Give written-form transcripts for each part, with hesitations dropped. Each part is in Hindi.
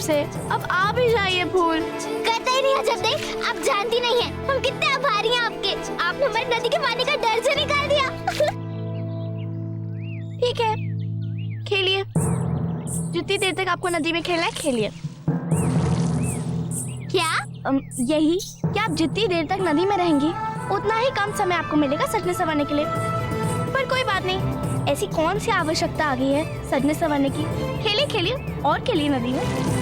से। अब आ भी जाइए फूल। करता ही नहीं अजब नहीं, आप जानती नहीं है हम कितने आभारी हैं आपके। आपने हमारी नदी के पानी का डर से निकाल दिया। ठीक है, खेलिए, जितनी देर तक आपको नदी में खेलना है खेलिए। क्या? यही कि आप जितनी देर तक नदी में रहेंगी उतना ही कम समय आपको मिलेगा सजने संवरने के लिए। पर कोई बात नहीं, ऐसी कौन सी आवश्यकता आ गई है सजने संवरने की। खेलिए खेलिए और खेलिए नदी में।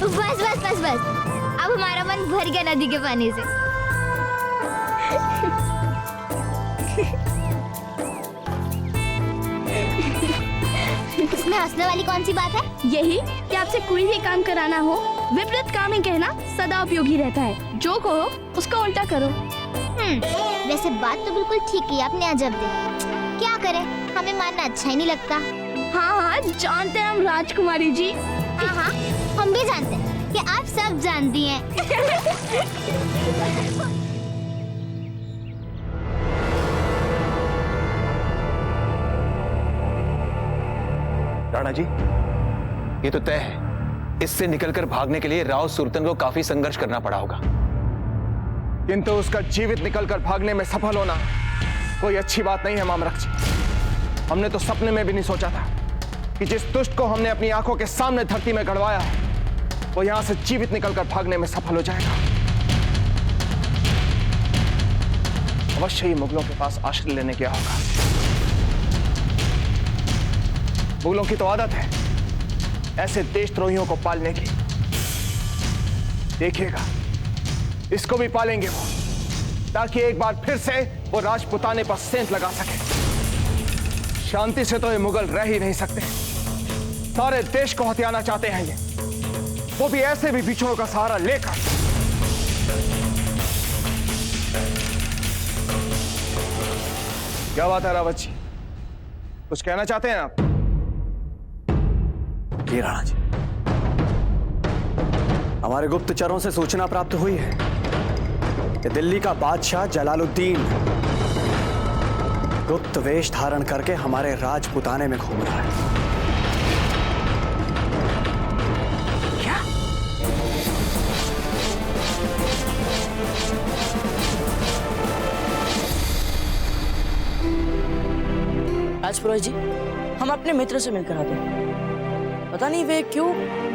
बस बस बस बस, अब हमारा मन भर गया नदी के पानी से। इसमें हंसने वाली कौन सी बात है? यही कि आपसे कोई भी काम कराना हो, विपरीत काम ही कहना सदा उपयोगी रहता है। जो कहो उसका उल्टा करो। वैसे बात तो बिल्कुल ठीक की आपने अजब दे। क्या करें, हमें मानना अच्छा ही नहीं लगता। हाँ हाँ, जानते हैं हम राजकुमारी जी। हाँ हाँ, हम भी जानते हैं कि आप सब जानती हैं। राणा जी, ये तो तय है, इससे निकलकर भागने के लिए राव सुरतन को काफी संघर्ष करना पड़ा होगा। किंतु उसका जीवित निकलकर भागने में सफल होना कोई अच्छी बात नहीं है मामरक जी। हमने तो सपने में भी नहीं सोचा था कि जिस दुष्ट को हमने अपनी आंखों के सामने धरती में गड़वाया है वो यहां से जीवित निकलकर भागने में सफल हो जाएगा। अवश्य ही मुगलों के पास आश्रय लेने गया होगा। मुगलों की तो आदत है ऐसे देशद्रोहियों को पालने की। देखिएगा, इसको भी पालेंगे वो, ताकि एक बार फिर से वो राजपुताने पर सेंध लगा सके। शांति से तो ये मुगल रह ही नहीं सकते, सारे देश को हथियाना चाहते हैं ये, वो भी ऐसे भी बिछुओं का सहारा लेकर। क्या बात है रावत जी, कुछ कहना चाहते हैं आप? ये राणा जी, हमारे गुप्तचरों से सूचना प्राप्त हुई है कि दिल्ली का बादशाह जलालुद्दीन गुप्त वेश धारण करके हमारे राजपुताने में घूम रहा है। क्या? राजपुरोहित जी, हम अपने मित्र से मिलकर आते हैं। पता नहीं वे क्यों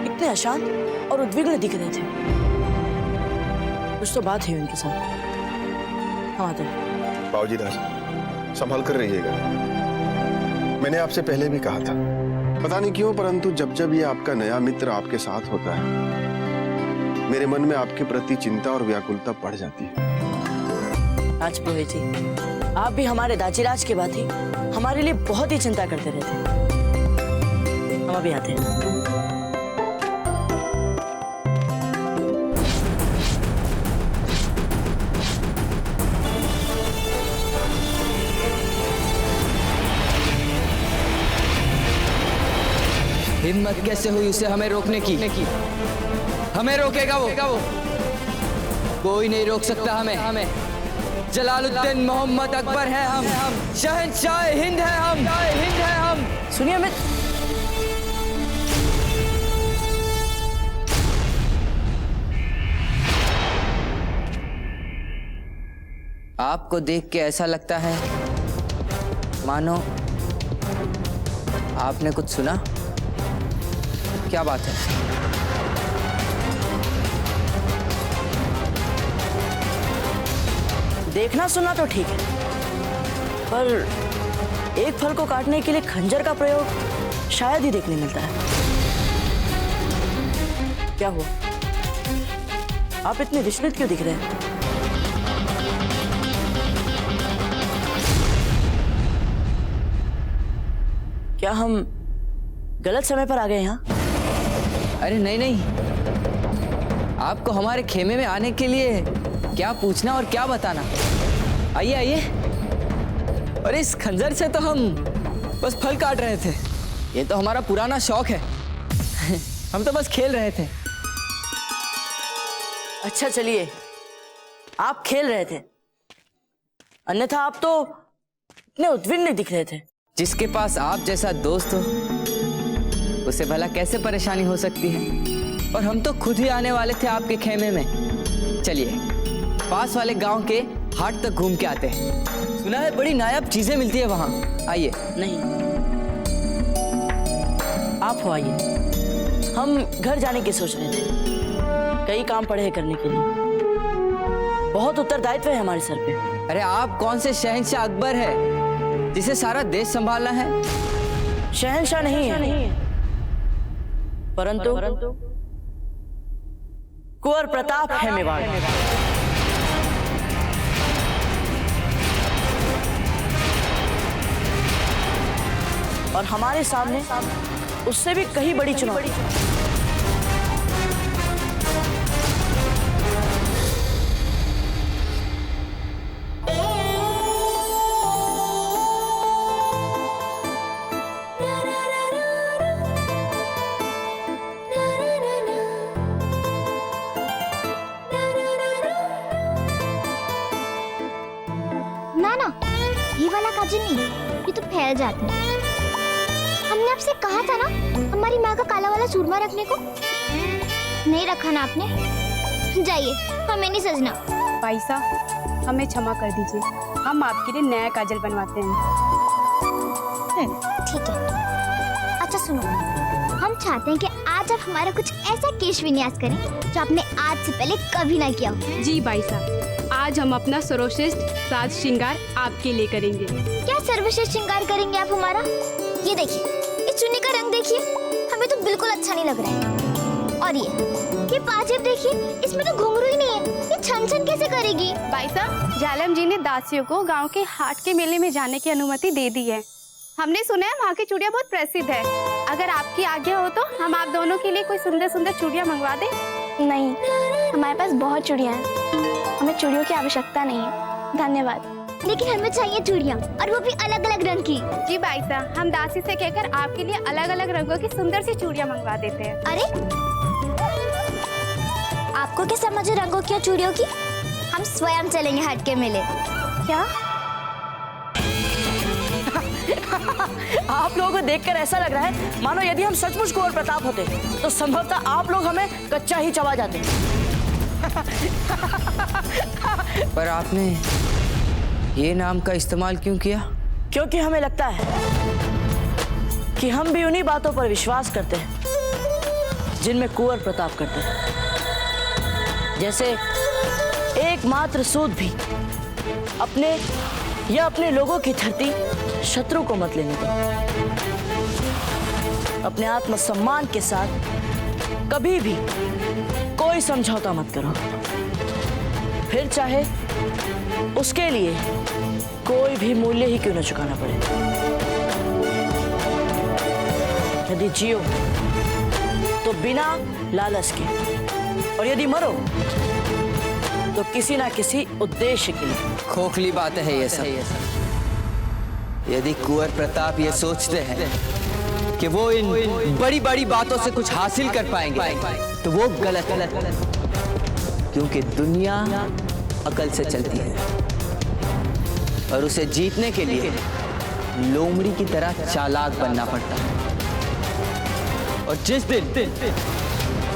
इतने अशांत और उद्विग्न दिख रहे थे। कुछ तो बात है उनके साथ। हम आते हैं। बाबूजी दास, संभाल कर रहिएगा। मैंने आपसे पहले भी कहा था, पता नहीं क्यों परंतु जब जब ये आपका नया मित्र आपके साथ होता है मेरे मन में आपके प्रति चिंता और व्याकुलता बढ़ जाती है। राजपुरोहित जी, आप भी हमारे दाजीराज के बाद ही हमारे लिए बहुत ही चिंता करते रहते हैं। हम अभी आते हैं। हिम्मत कैसे हुई उसे हमें रोकने की? हमें रोकेगा वो? कोई नहीं रोक सकता हमें। जलालुद्दीन मोहम्मद अकबर है हम, शहंशाह हिंद है हम। सुनिए मित्र, आपको देख के ऐसा लगता है मानो आपने कुछ सुना। क्या बात है? देखना सुनना तो ठीक है, पर एक फल को काटने के लिए खंजर का प्रयोग शायद ही देखने मिलता है। क्या हुआ? आप इतने विचलित क्यों दिख रहे हैं? क्या हम गलत समय पर आ गए यहाँ? अरे नहीं, आपको हमारे खेमे में आने के लिए क्या पूछना और क्या बताना। आइए। अरे इस खंजर से तो हम बस फल काट रहे थे। ये तो हमारा पुराना शौक है। हम तो बस खेल रहे थे। अच्छा चलिए, आप खेल रहे थे, अन्यथा आप तो इतने उद्विग्न दिख रहे थे। जिसके पास आप जैसा दोस्त हो उसे भला कैसे परेशानी हो सकती है। और हम तो खुद ही आने वाले थे आपके खेमे में। चलिए पास वाले गांव के हाट तक घूम के आते हैं। सुना है बड़ी नायाब चीजें मिलती है वहां। आइए। नहीं, आप हो आइए। हम घर जाने की सोच रहे थे, कई काम पड़े हैं करने के लिए। बहुत उत्तरदायित्व है हमारे सर पे। अरे आप कौन से शहंशाह अकबर है जिसे सारा देश संभालना है? शहंशाह नहीं है, परंतु कुंवर प्रताप है मेवाड़। और हमारे सामने उससे भी कहीं बड़ी चुनौती। ना, ये वाला काजल नहीं, ये तो फैल जाता है। हमने आपसे कहा था ना हमारी माँ का काला वाला सूरमा रखने को, नहीं रखा ना आपने। जाइए, हमें नहीं सजना। भाई साहब हमें क्षमा कर दीजिए, हम आपके लिए नया काजल बनवाते हैं। ठीक है। अच्छा सुनो, हम चाहते हैं कि आज आप हमारा कुछ ऐसा केश विन्यास करें जो आपने आज से पहले कभी ना किया हो। जी भाई साहब, आज हम अपना सर्वश्रेष्ठ साज श्रृंगार आपके लिए करेंगे। क्या सर्वश्रेष्ठ श्रृंगार करेंगे आप हमारा? ये देखिए, इस चुन्नी का रंग देखिए, हमें तो बिल्कुल अच्छा नहीं लग रहा है। और ये पाजेब देखिए, इसमें तो घुंघरू ही नहीं है, ये छन छन कैसे करेगी? भाई साहब, जालम जी ने दासियों को गांव के हाट के मेले में जाने की अनुमति दे दी है। हमने सुना है वहाँ की चूड़ियाँ बहुत प्रसिद्ध है। अगर आपकी आज्ञा हो तो हम आप दोनों के लिए कोई सुंदर सुंदर चूड़ियाँ मंगवा दें। नहीं, हमारे पास बहुत चूड़ियाँ हैं, हमें चूड़ियों की आवश्यकता नहीं है। धन्यवाद। लेकिन हमें चाहिए चूड़ियाँ, और वो भी अलग अलग रंग की। जी भाई साहब, हम दासी से कहकर आपके लिए अलग अलग रंगों की सुंदर सी चूड़ियाँ मंगवा देते हैं। अरे आपको क्या समझ है रंगों की और चूड़ियों की? हम स्वयं चलेंगे हाट के मेले। क्या? आप लोगों को देखकर ऐसा लग रहा है मानो यदि हम सचमुच कुंवर प्रताप होते तो संभवतः आप लोग हमें कच्चा ही चबा जाते। पर आपने ये नाम का इस्तेमाल क्यों किया? क्योंकि हमें लगता है कि हम भी उन्हीं बातों पर विश्वास करते हैं जिनमें कुंवर प्रताप करते हैं। जैसे एकमात्र सूद भी अपने या अपने लोगों की धरती शत्रु को मत लेने दो। अपने आत्मसम्मान के साथ कभी भी कोई समझौता मत करो, फिर चाहे उसके लिए कोई भी मूल्य ही क्यों न चुकाना पड़े। यदि जियो तो बिना लालच के, और यदि मरो तो किसी ना किसी उद्देश्य के लिए। खोखली बात है ये सब। यदि कुंवर प्रताप ये सोचते हैं कि वो इन बड़ी बड़ी बातों से कुछ हासिल कर पाएंगे तो वो गलत। क्योंकि दुनिया अकल से चलती है और उसे जीतने के लिए लोमड़ी की तरह चालाक बनना पड़ता है। और जिस दिन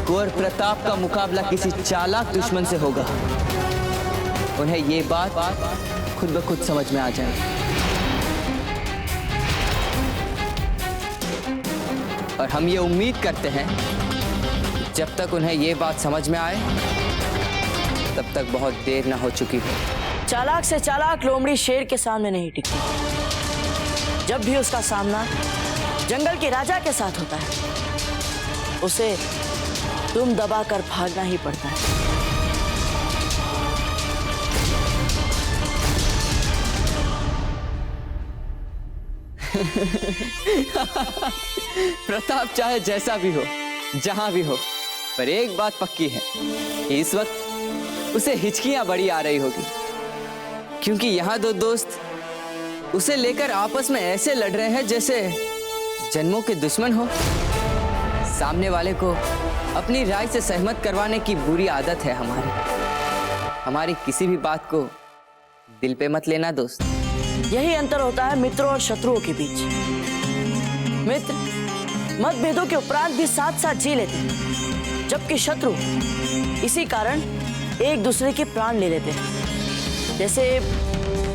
कुंवर प्रताप का मुकाबला किसी चालाक दुश्मन से होगा, उन्हें ये बात खुद ब खुद समझ में आ जाएगी। और हम ये उम्मीद करते हैं जब तक उन्हें ये बात समझ में आए तब तक बहुत देर ना हो चुकी हो। चालाक से चालाक लोमड़ी शेर के सामने नहीं टिकती। जब भी उसका सामना जंगल के राजा के साथ होता है, उसे तुम दबाकर भागना ही पड़ता है। प्रताप चाहे जैसा भी हो, जहां भी हो, पर एक बात पक्की है कि इस वक्त उसे हिचकियां बड़ी आ रही होगी, क्योंकि यहाँ दो दोस्त उसे लेकर आपस में ऐसे लड़ रहे हैं जैसे जन्मों के दुश्मन हो। सामने वाले को अपनी राय से सहमत करवाने की बुरी आदत है हमारी किसी भी बात को दिल पे मत लेना दोस्त। यही अंतर होता है मित्रों और शत्रुओं के बीच। मित्र मतभेदों के उपरांत भी साथ साथ जी लेते हैं, जबकि शत्रु इसी कारण एक दूसरे के प्राण ले लेते हैं। जैसे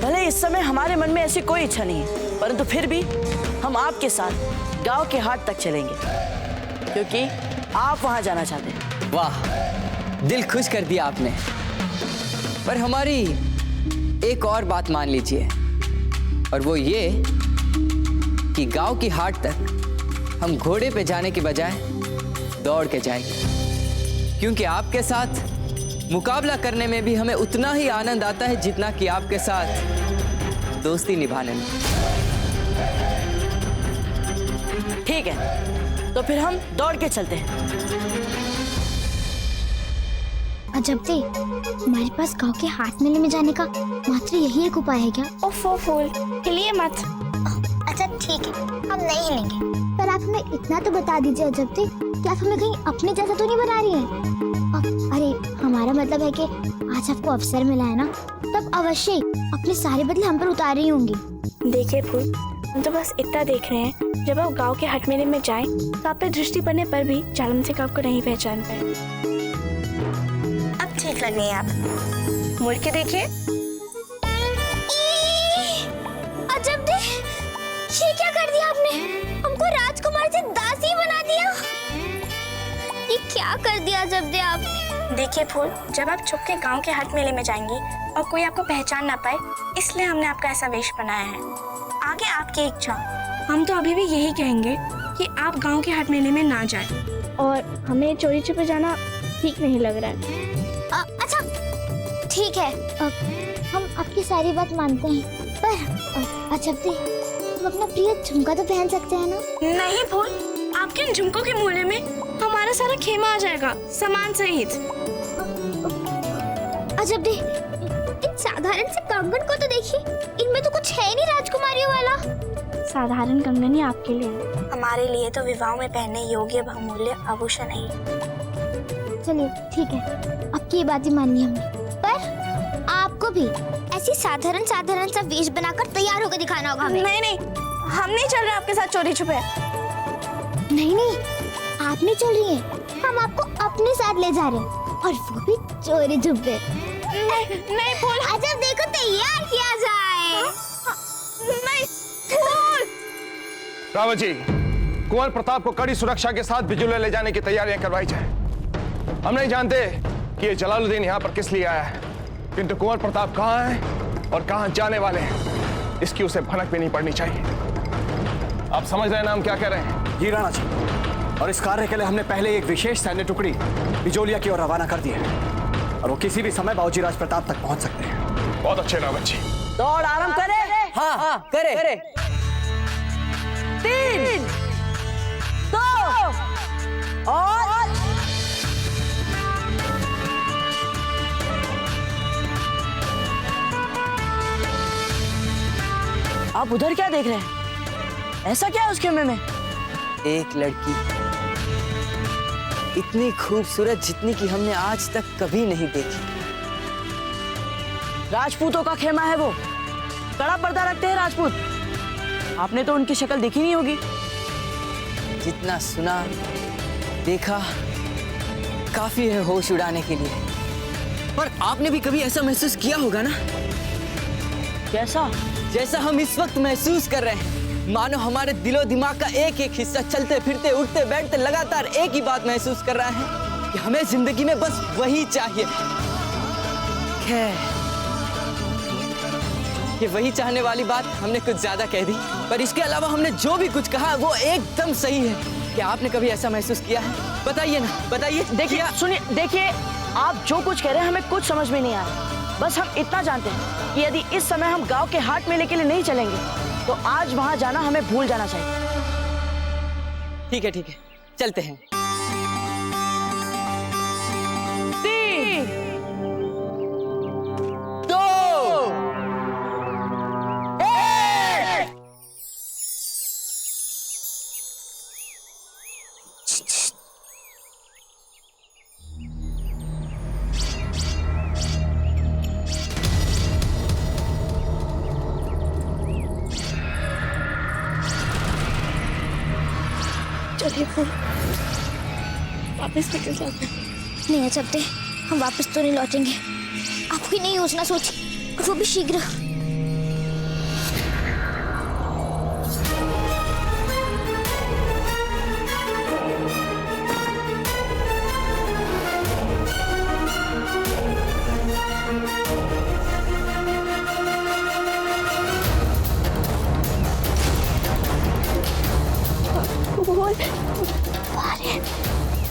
भले इस समय हमारे मन में ऐसी कोई इच्छा नहीं है, परंतु फिर भी हम आपके साथ गांव के हाट तक चलेंगे, क्योंकि आप वहां जाना चाहते हैं। वाह, दिल खुश कर दिया आपने। पर हमारी एक और बात मान लीजिए, और वो ये कि गांव की हाट तक हम घोड़े पे जाने के बजाय दौड़ के जाएंगे, क्योंकि आपके साथ मुकाबला करने में भी हमें उतना ही आनंद आता है जितना कि आपके साथ दोस्ती निभाने में। ठीक है, तो फिर हम दौड़ के चलते हैं। अजब दे, हमारे पास गांव के हाट मेले में जाने का मात्र यही एक उपाय है क्या? ओफो फूल, हिलिए मत। अच्छा ठीक है, हम नहीं हिलेंगे, पर आप हमें इतना तो बता दीजिए अजब दे कि आप हमें कहीं अपने जैसा तो नहीं बना रही हैं? अरे हमारा मतलब है कि आज आपको अवसर मिला है ना, तब अवश्य ही अपने सारे बदले हम पर उतार रही होंगी। देखिए फूल, हम तो बस इतना देख रहे हैं, जब आप गांव के हाट मेले में जाएं, तो आप पे दृष्टि पड़ने पर भी जालम सिंह आपको नहीं पहचान पाए। अब ठीक लग रही है आप, मुड़ के देखिए। अजब दे, ये क्या कर दिया आपने? हमको राजकुमार से दासी बना दिया। ये क्या कर दिया अजब दे आपने? देखिए फूल, जब आप छुप के गांव के हाट मेले में जाएंगी और कोई आपको पहचान ना पाए, इसलिए हमने आपका ऐसा वेश बनाया है। आगे आपकी इच्छा। हम तो अभी भी यही कहेंगे कि आप गांव के हाट मेले में ना जाएं, और हमें चोरी छुपे जाना ठीक नहीं लग रहा है। अच्छा ठीक है, हम आपकी सारी बात मानते हैं, पर अजब दे, हम अपना प्रिय झुमका तो पहन सकते हैं ना? नहीं फूल, आपके इन झुमकों के मूल्य में हमारा सारा खेमा आ जाएगा, सामान सहित। अजब दे, इन साधारण से कंगन को तो देखिए, इनमें तो कुछ है नहीं राजकुमारियों वाला। साधारण कंगन ही आपके लिए, हमारे लिए तो विवाह में पहनने योग्य बहुमूल्य आभूषण है। चलिए ठीक है, आपकी ये बात ही माननी हमने, पर आपको भी ऐसी साधारण सा वेश बनाकर तैयार होकर दिखाना होगा हमें। नहीं, हम नहीं चल रहे आपके साथ चोरी छुपे। नहीं, आप नहीं चल रही हैं, हम आपको अपने साथ ले जा रहे हैं, और वो भी चोरी छुपे। नहीं फूल, अजब देखो, तैयार किया जाए। नहीं फूल। रावत जी, कुंवर प्रताप को कड़ी सुरक्षा के साथ बिजुले ले जाने की तैयारियां करवाई जाए। हम नहीं जानते कि ये जलालुद्दीन यहाँ पर किस लिए आया है, किंतु कुंवर प्रताप कहाँ है और कहाँ जाने वाले हैं, इसकी उसे भनक भी नहीं पड़नी चाहिए। आप समझ रहे हैं ना हम क्या कह रहे हैं? जी राणा जी, और इस कार्य के लिए हमने पहले एक विशेष सैन्य टुकड़ी बिजोलिया की ओर रवाना कर दी है, और वो किसी भी समय बाबूजी राज प्रताप तक पहुंच सकते हैं। बहुत अच्छे रावत जी। दौड़ आरंभ करे। हाँ, करे। 3, 2 और आप उधर क्या देख रहे हैं? ऐसा क्या है उस खेमे में? एक लड़की इतनी खूबसूरत जितनी कि हमने आज तक कभी नहीं देखी। राजपूतों का खेमा है वो, कड़ा पर्दा रखते हैं राजपूत। आपने तो उनकी शक्ल देखी नहीं होगी। जितना सुना देखा काफी है होश उड़ाने के लिए, पर आपने भी कभी ऐसा महसूस किया होगा ना, कैसा? जैसा हम इस वक्त महसूस कर रहे हैं। मानो हमारे दिलो दिमाग का एक एक हिस्सा चलते फिरते उठते बैठते लगातार एक ही बात महसूस कर रहा है कि हमें जिंदगी में बस वही चाहिए। खैर, ये वही चाहने वाली बात हमने कुछ ज्यादा कह दी, पर इसके अलावा हमने जो भी कुछ कहा वो एकदम सही है। क्या आपने कभी ऐसा महसूस किया है? बताइए ना, बताइए। देखिए, सुनिए, देखिए, आप जो कुछ कह रहे हैं हमें कुछ समझ में नहीं आ रहा। बस हम इतना जानते हैं कि यदि इस समय हम गांव के हाट मेले के लिए नहीं चलेंगे, तो आज वहां जाना हमें भूल जाना चाहिए। ठीक है, चलते हैं। 3, 2 1 चलो मीठे फूल वापस निकल जाते हैं। नहीं आ सकते, हम वापस तो नहीं लौटेंगे। आप कोई नई योजना सोचिए, और वो भी शीघ्र।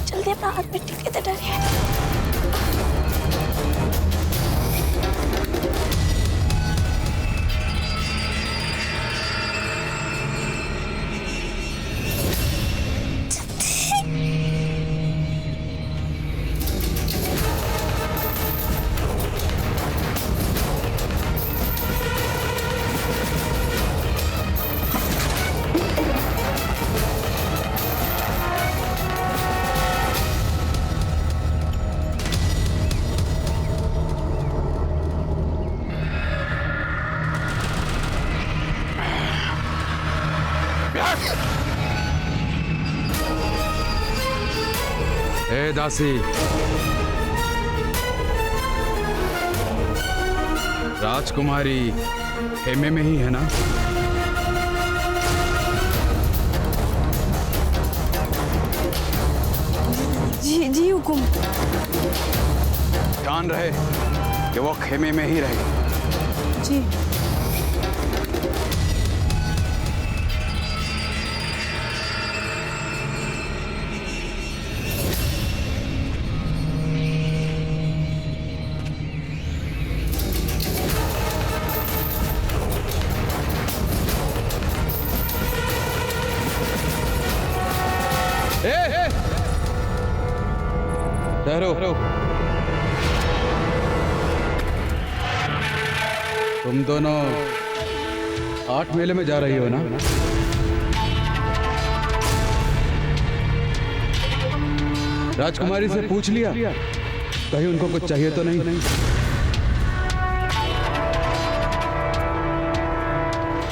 जल्दी अपना हाथ मिट्टी के अंदर डालिए। ए दासी, राजकुमारी खेमे में ही है ना? जी जी हुकुम। ध्यान रहे कि वो खेमे में ही रहे। जी। ठहरो। तुम दोनों 8 मेले में जा रही हो ना? राजकुमारी से पूछ लिया कहीं उनको कुछ चाहिए तो नहीं?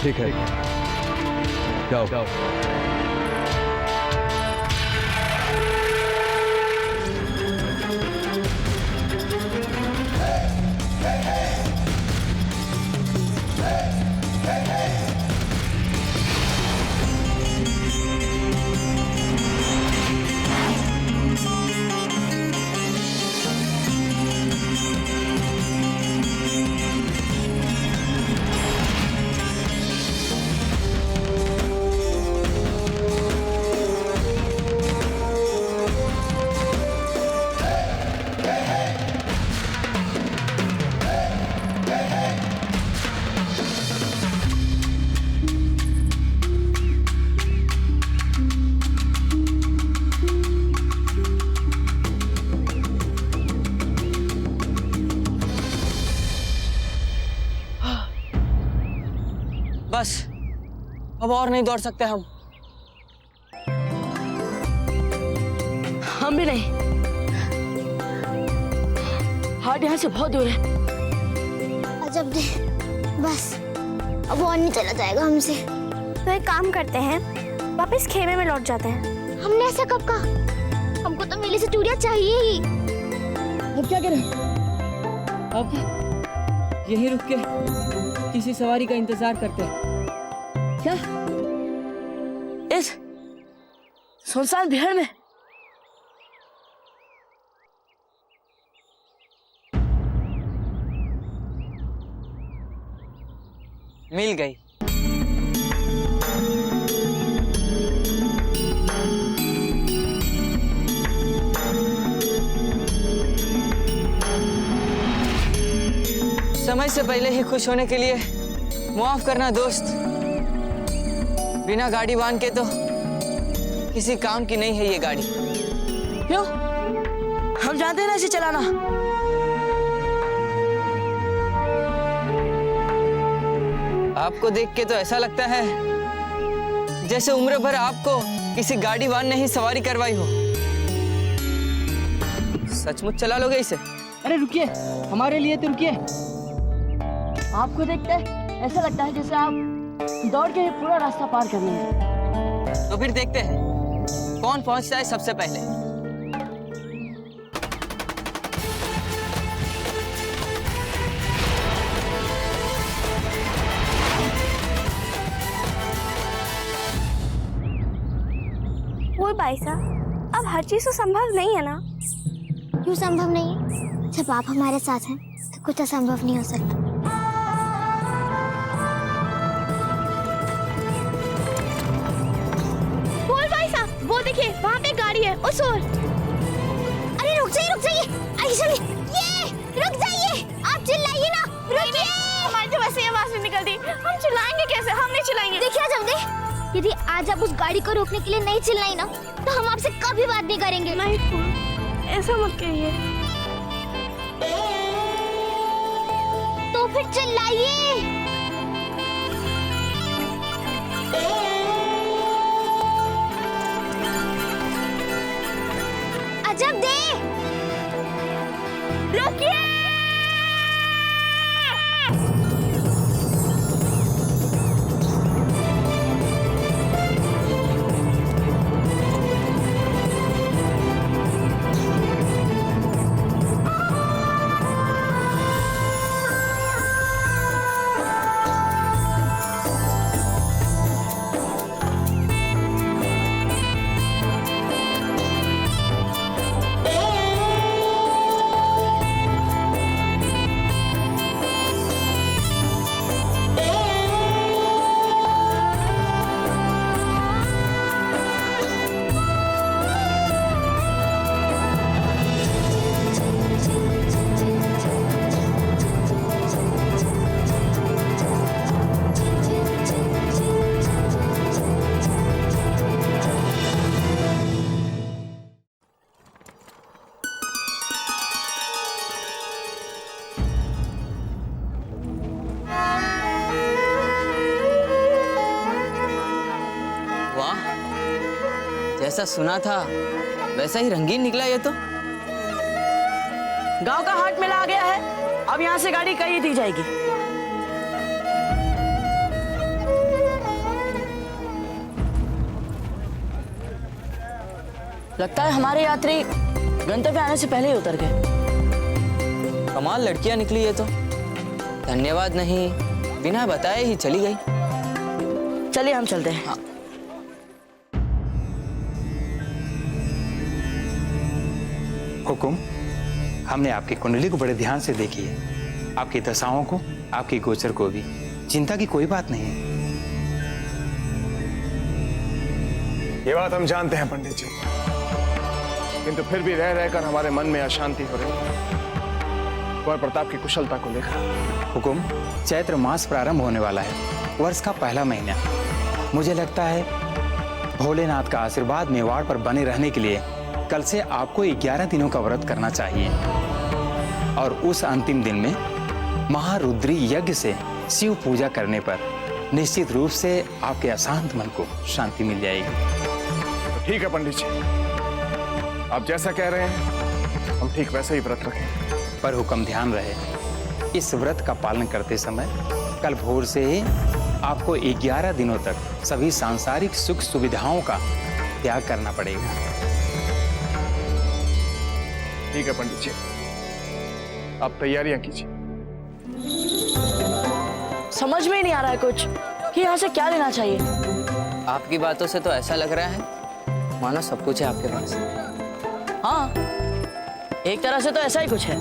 ठीक है, जाओ। बस, अब और नहीं दौड़ सकते हम भी नहीं। हार्ट यहाँ से बहुत दूर है। अजब दे, बस अब वो और नहीं चला जाएगा हमसे। तो एक काम करते हैं, वापस खेमे में लौट जाते हैं। हमने ऐसा कब कहा? हमको तो मेले से चूड़ियां चाहिए ही। अब क्या करें? अब यहीं रुक के किसी सवारी का इंतजार करते हैं क्या? इस सुनसान बिहार में? मिल गई। समय से पहले ही खुश होने के लिए माफ करना दोस्त। बिना गाड़ी बांध के तो किसी काम की नहीं है ये गाड़ी। क्यों? हम जानते हैं ना इसे चलाना। आपको देख के तो ऐसा लगता है जैसे उम्र भर आपको किसी गाड़ी वाहन ने ही सवारी करवाई हो। सचमुच चला लोगे इसे? अरे रुकिए, हमारे लिए तो रुकिए। आपको देखते ऐसा लगता है जैसे आप दौड़ के पूरा रास्ता पार कर लेंगे। तो फिर देखते हैं कौन पहुंचता है सबसे पहले। वो भाई साहब, अब हर चीज तो संभव नहीं है ना। क्यों संभव नहीं है? जब आप हमारे साथ हैं तो कुछ असंभव नहीं हो सकता। बोल भाई साहब, वो देखिए वहाँ पे गाड़ी है उस ओर। अरे रुक जाइए, आइए चलिए। ये रुक जाइए, आप चिल्लाइए ना, रुकिए। हमारी तो वैसे ही आवाज नहीं निकलती, हम चिल्लाएंगे कैसे? हम नहीं चिल्लाएंगे। देखिए जमदे, यदि आज आप उस गाड़ी को रोकने के लिए नहीं चिल्लाई ना, तो हम आपसे कभी बात नहीं करेंगे। नहीं, ऐसा मत कहिए। तो फिर चिल्लाइए। अजब दे, रुकिए। जैसा सुना था वैसा ही रंगीन निकला ये तो। गांव का हाट मेला आ गया है, अब यहाँ से गाड़ी कहीं दी जाएगी। लगता है हमारे यात्री गंतव्य आने से पहले ही उतर गए। कमाल लड़कियां निकली ये तो। धन्यवाद नहीं, बिना बताए ही चली गई। चलिए हम चलते हैं। हाँ। हुकुम, हमने आपकी कुंडली को बड़े ध्यान से देखी है, आपकी दशाओं को, आपकी गोचर को भी। चिंता की कोई बात नहीं है। ये बात हम जानते हैं पंडित जी, किंतु फिर भी रह रहकर हमारे मन में अशांति हो रही है कुंवर प्रताप की कुशलता को लेकर। हुकुम, चैत्र मास प्रारंभ होने वाला है, वर्ष का पहला महीना। मुझे लगता है भोलेनाथ का आशीर्वाद मेवाड़ पर बने रहने के लिए कल से आपको 11 दिनों का व्रत करना चाहिए और उस अंतिम दिन में महारुद्री यज्ञ से शिव पूजा करने पर निश्चित रूप से आपके अशांत मन को शांति मिल जाएगी। ठीक है पंडित जी, आप जैसा कह रहे हैं हम ठीक वैसे ही व्रत रखें। पर हुक्म ध्यान रहे, इस व्रत का पालन करते समय कल भोर से ही आपको 11 दिनों तक सभी सांसारिक सुख सुविधाओं का त्याग करना पड़ेगा। ठीक है पंडित जी, आप तैयारियां कीजिए। समझ में ही नहीं आ रहा है कुछ कि यहाँ से क्या लेना चाहिए। आपकी बातों से तो ऐसा लग रहा है मानो सब कुछ है आपके पास। हाँ, एक तरह से तो ऐसा ही कुछ है।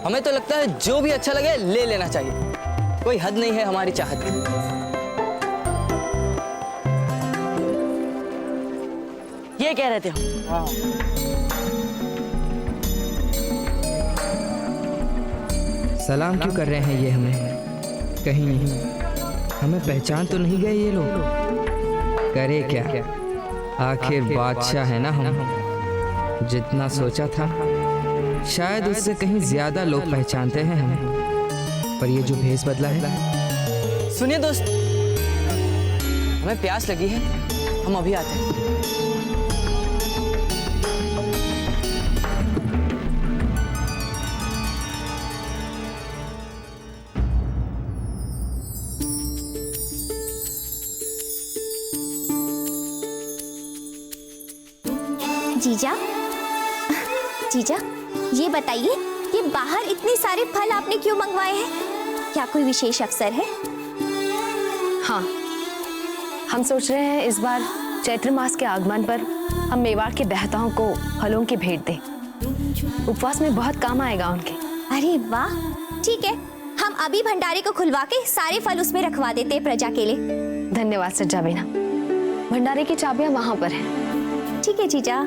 हमें तो लगता है जो भी अच्छा लगे ले लेना चाहिए, कोई हद नहीं है हमारी चाहत की। ये कह रहे थे हम। हाँ। सलाम क्यों कर रहे हैं ये हमें? कहीं हमें पहचान तो नहीं गए ये लोग? करे क्या, आखिर बादशाह है ना हम। जितना सोचा था शायद उससे कहीं ज्यादा लोग पहचानते हैं हमें, पर ये जो भेष बदला है। सुनिए दोस्त, हमें प्यास लगी है, हम अभी आते हैं। जीजा, जीजा ये बताइए कि बाहर इतने सारे फल आपने क्यों मंगवाए हैं? क्या कोई विशेष अवसर है? हाँ, हम सोच रहे हैं इस बार चैत्र मास के आगमन पर हम मेवाड़ के देवताओं को फलों की भेंट दें। उपवास में बहुत काम आएगा उनके। अरे वाह, ठीक है, हम अभी भंडारे को खुलवा के सारे फल उसमें रखवा देते हैं प्रजा के लिए। धन्यवाद सज्जा बीना। भंडारे की चाबियां वहां पर हैं। ठीक है जीजा।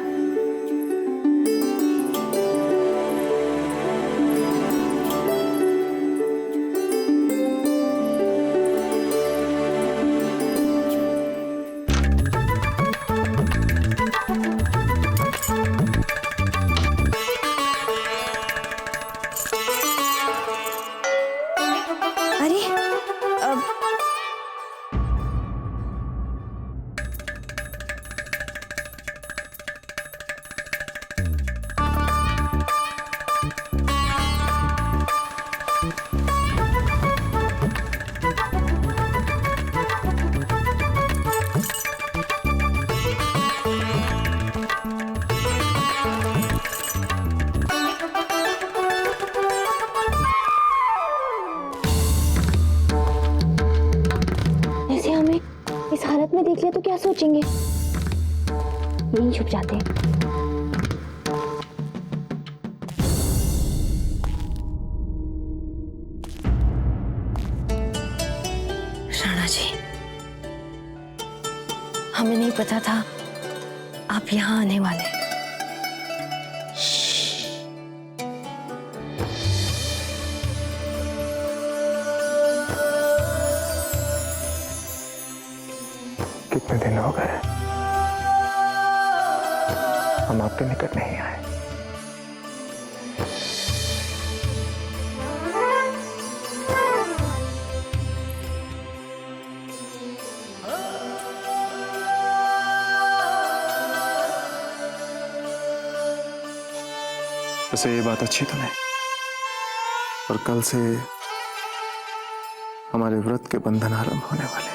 इस हालत में देख लिया तो क्या सोचेंगे? यहीं छुप जाते हैं। राणा जी, हमें नहीं पता था आप यहाँ आने वाले। कितने दिन हो गए हम आपके निकट नहीं आए। वैसे ये बात अच्छी तो नहीं, और कल से हमारे व्रत के बंधन आरंभ होने वाले,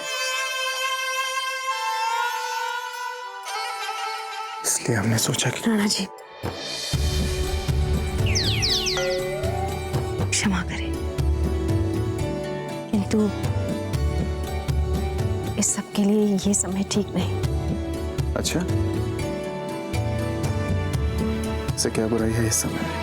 इसलिए हमने सोचा कि राणा जी, क्षमा करें, किंतु इस सब के लिए ये समय ठीक नहीं। अच्छा, इसे क्या बुराई है इस समय?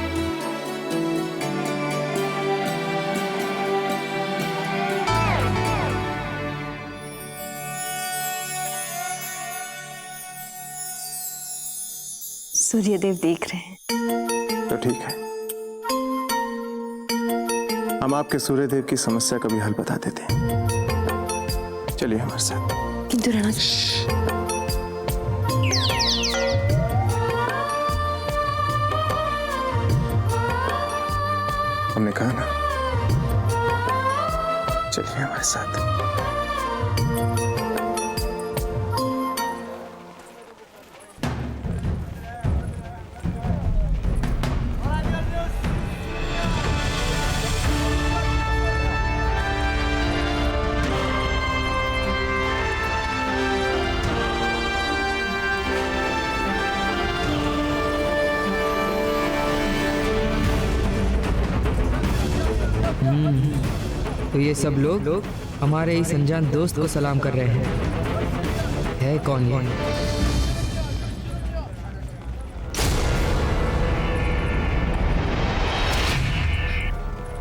सूर्यदेव देख रहे हैं। तो ठीक है, हम आपके सूर्यदेव की समस्या का भी हल बता देते हैं। चलिए हमारे साथ। किंतु राणा जी, हमने कहा ना, चलिए हमारे साथ। तो ये सब लोग हमारे इस अनजान दोस्त को सलाम कर रहे हैं। है कौन ये?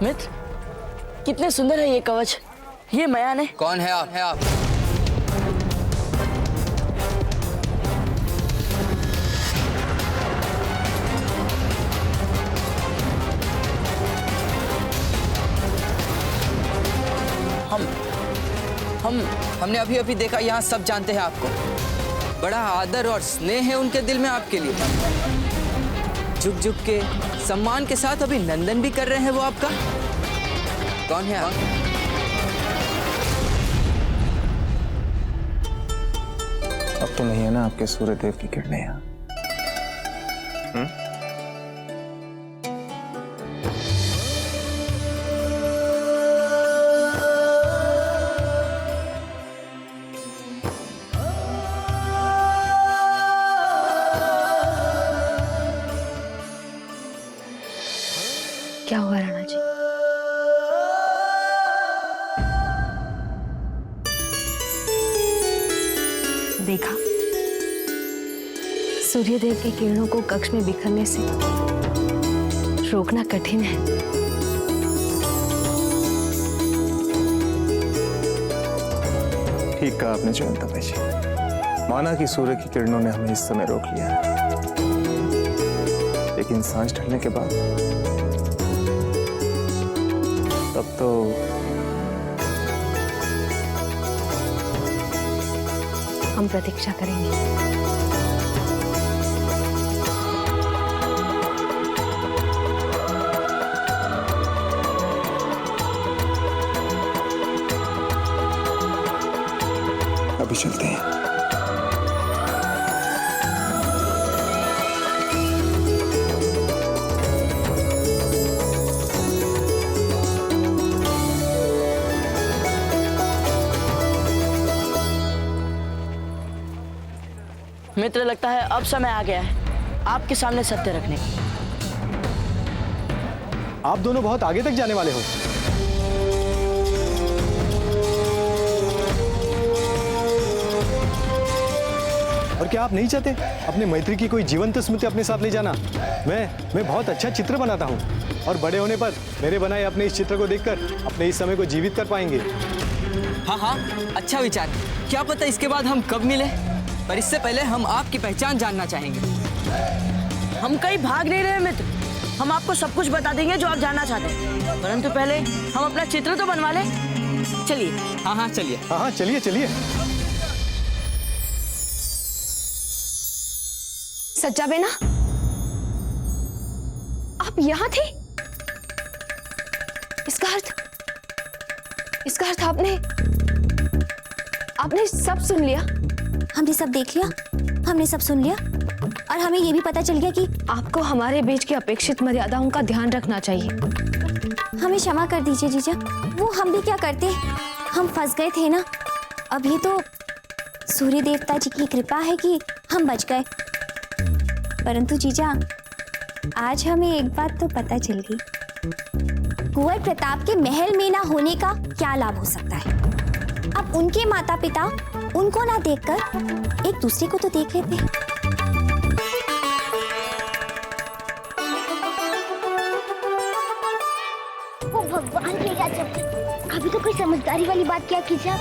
मित्र, कितने सुंदर है ये कवच। ये मयान है। कौन है आप? हमने अभी अभी देखा, यहाँ सब जानते हैं आपको। बड़ा आदर और स्नेह है उनके दिल में आपके लिए। झुक झुक के सम्मान के साथ अभी नंदन भी कर रहे हैं वो आपका। कौन है आप? अब तो नहीं है ना आपके सूर्यदेव की किरणें यहाँ? क्या हुआ राणा जी? देखा, सूर्यदेव की किरणों को कक्ष में बिखरने से रोकना कठिन है। ठीक कहा आपने जयंता भाई जी। माना कि सूर्य की किरणों ने हमें इस समय रोक लिया है, लेकिन सांझ ढलने के बाद तब तो हम प्रतीक्षा करेंगे। अभी चलते हैं। मित्र, लगता है अब समय आ गया है आपके सामने सत्य रखने का। आप दोनों बहुत आगे तक जाने वाले हो। और क्या आप नहीं चाहते अपने मैत्री की कोई जीवंत स्मृति अपने साथ ले जाना? मैं बहुत अच्छा चित्र बनाता हूँ और बड़े होने पर मेरे बनाए अपने इस चित्र को देखकर अपने इस समय को जीवित कर पाएंगे। हाँ हाँ, अच्छा विचार। क्या पता इसके बाद हम कब मिले, पर इससे पहले हम आपकी पहचान जानना चाहेंगे। हम कहीं भाग नहीं रहे मित्र, हम आपको सब कुछ बता देंगे जो आप जानना चाहते हैं, परंतु पहले हम अपना चित्र तो बनवा लें। चलिए। हाँ हाँ चलिए। हाँ हाँ चलिए चलिए। सच्चा बेना, आप यहाँ थे? इसका अर्थ आपने सब सुन लिया? हमने सब देख लिया, हमने सब सुन लिया, और हमें ये भी पता चल गया कि आपको हमारे बीच की अपेक्षित मर्यादाओं का ध्यान रखना चाहिए। हमें क्षमा कर दीजिए जीजा, वो हम भी क्या करते, हम फंस गए थे ना। अब ये तो सूर्य देवता जी की कृपा है कि हम बच गए। परंतु जीजा, आज हमें एक बात तो पता चल गई, कुंवर प्रताप के महल में ना होने का क्या लाभ हो सकता है। अब उनके माता पिता उनको ना देखकर एक दूसरे को तो देख लेते हैं। वो भगवान के गजब, अभी तो कोई समझदारी वाली बात क्या कीजिए आप।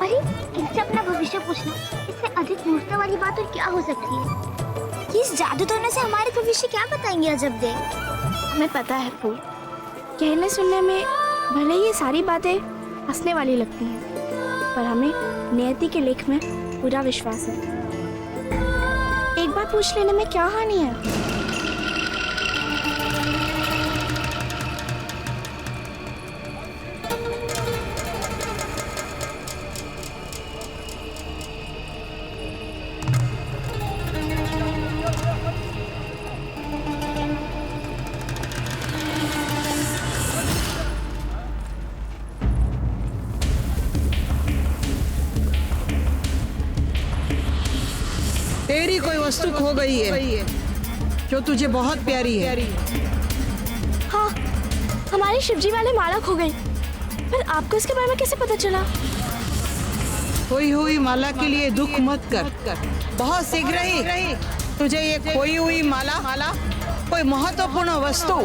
अरे इनसे अपना भविष्य पूछना, इससे अधिक मूर्खता वाली बात और क्या हो सकती है। इस जादू टोने से हमारे भविष्य क्या बताएंगे अजब दे। हमें पता है फूल, कहने सुनने में भले ही ये सारी बातें हंसने वाली लगती हैं, पर हमें नियति के लेख में पूरा विश्वास है। एक बार पूछ लेने में क्या हानि है। तेरी कोई वस्तु खो गई है जो तुझे बहुत प्यारी है। हाँ, हमारी शिवजी वाली माला खो गई, पर आपको इसके बारे में कैसे पता चला? खोई हुई माला के लिए दुख मत कर, बहुत शीघ्र ही तुझे ये खोई हुई माला कोई महत्वपूर्ण वस्तु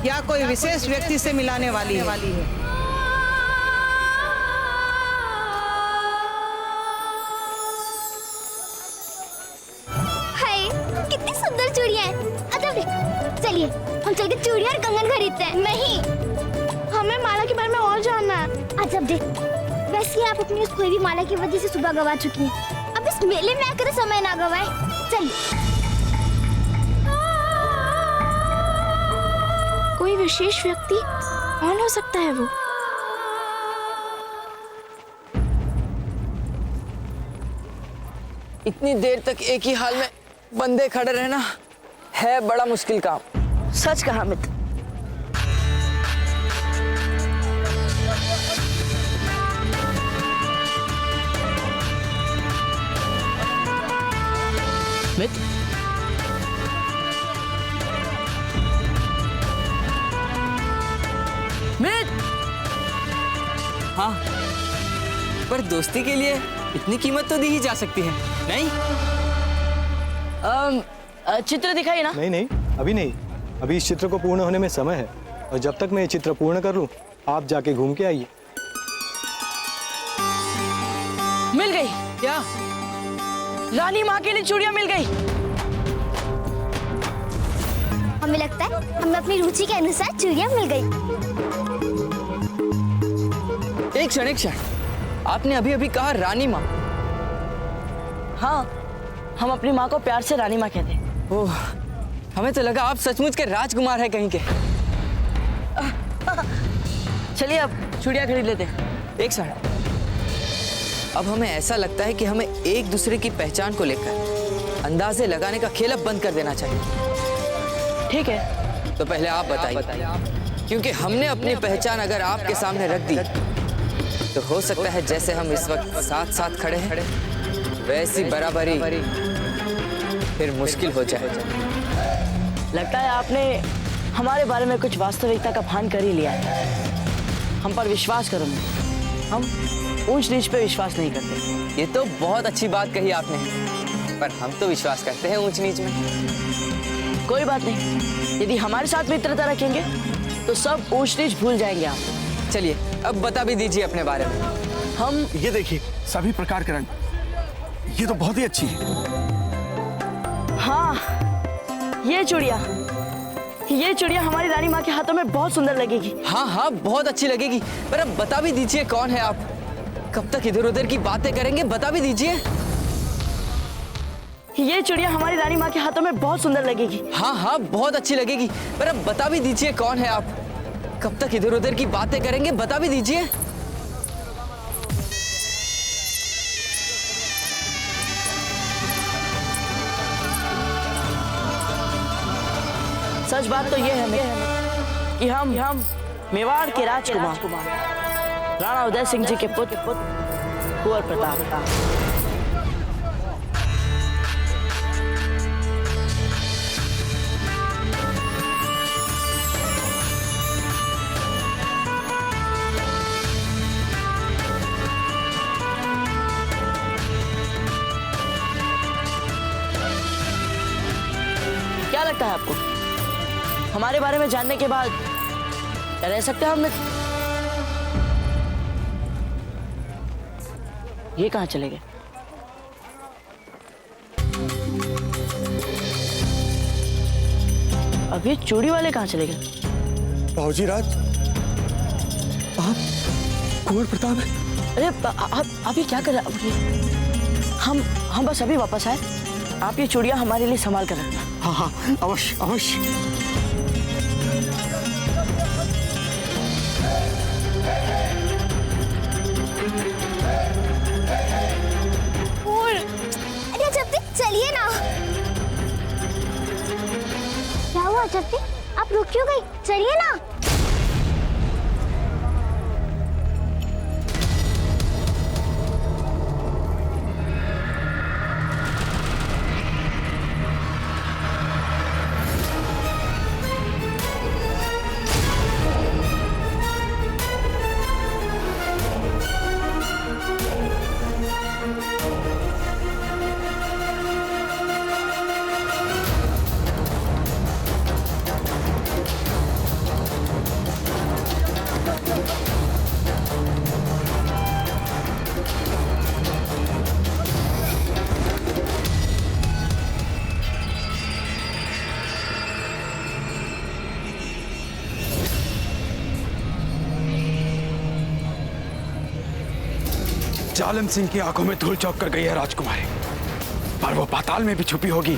या कोई विशेष व्यक्ति से मिलाने वाली है। कितनी सुंदर चूड़ियां हैं। अच्छा चलिए हम चलकर चूड़ियां और कंगन खरीदते हैं। नहीं, हमें माला के बारे में और जानना है। अजब देख, वैसे आप अपनी उस खोई हुई माला की वजह से सुबह गवा चुकी हैं। अब इस मेले में आकर समय ना गवाए। चलिए। कोई विशेष व्यक्ति कौन हो सकता है वो? इतनी देर तक एक ही हाल में बंदे खड़े रहना है बड़ा मुश्किल काम। सच कहा मित्र। हाँ, पर दोस्ती के लिए इतनी कीमत तो दी ही जा सकती है, नहीं? चित्र दिखाइए ना। नहीं नहीं, अभी नहीं। अभी इस चित्र को पूर्ण होने में समय है, और जब तक मैं ये चित्र पूर्ण कर लूं, आप जाके घूम के आइए। मिल गई क्या? रानी माँ के लिए चूड़ियां मिल गई। हमें लगता है हमें अपनी रुचि के अनुसार चूड़ियां मिल गई। एक क्षण, आपने अभी अभी कहा रानी माँ? हाँ, हम अपनी माँ को प्यार से रानी माँ कहते हैं। ओह, हमें तो लगा आप सचमुच के राजकुमार हैं कहीं के। चलिए अब चूड़ियां खरीद लेते हैं। एक क्षण, अब हमें ऐसा लगता है कि हमें एक दूसरे की पहचान को लेकर अंदाजे लगाने का खेल अब बंद कर देना चाहिए। ठीक है, तो पहले आप बताइए, क्योंकि हमने अपनी पहचान अगर आपके सामने रख दी तो हो सकता है जैसे हम इस वक्त साथ साथ खड़े हैं वैसी बराबरी फिर मुश्किल हो जाए। लगता है आपने हमारे बारे में कुछ वास्तविकता का भान कर ही लिया है। हम पर विश्वास करो, हम ऊंच नीच पे विश्वास नहीं करते। ये तो बहुत अच्छी बात कही आपने, पर हम तो विश्वास करते हैं ऊंच नीच में। कोई बात नहीं, यदि हमारे साथ मित्रता रखेंगे तो सब ऊंच नीच भूल जाएंगे आप। चलिए अब बता भी दीजिए अपने बारे में। हम ये देखिए, सभी प्रकार के रंग, ये तो बहुत ही अच्छी है। हाँ, ये चूड़ियां हमारी रानी माँ के हाथों में बहुत सुंदर लगेगी। हाँ, बहुत अच्छी लगेगी, पर अब बता भी दीजिए कौन है आप? कब तक इधर उधर की बातें करेंगे, बता भी दीजिए। ये चूड़ियां हमारी रानी माँ के हाथों में बहुत सुंदर लगेगी। हाँ, बहुत अच्छी लगेगी, पर अब बता भी दीजिए कौन है आप? कब तक इधर उधर की बातें करेंगे, बता भी दीजिए। सच बात तो ये है कि हम मेवाड़ के राजकुमार राणा उदय सिंह जी के पुत्र कुंवर प्रताप। क्या लगता है आपको, हमारे बारे में जानने के बाद रह सकते हैं हम? ये कहाँ चले गए? अब ये चूड़ी वाले कहाँ चले गए? बाबूजी राज, आप कुंवर प्रताप है? अरे आप ये क्या कर रहे हैं? हम बस अभी वापस आए। आप ये चूड़ियां हमारे लिए संभाल कर रखना। हाँ, अवश्य अवश्य। अरे जप्ती, चलिए ना। क्या हुआ जप्ती, आप रुक क्यों गई? चलिए ना। जालिम सिंह की आंखों में धूल चौक कर गई है राजकुमारी, पर वो पाताल में भी छुपी होगी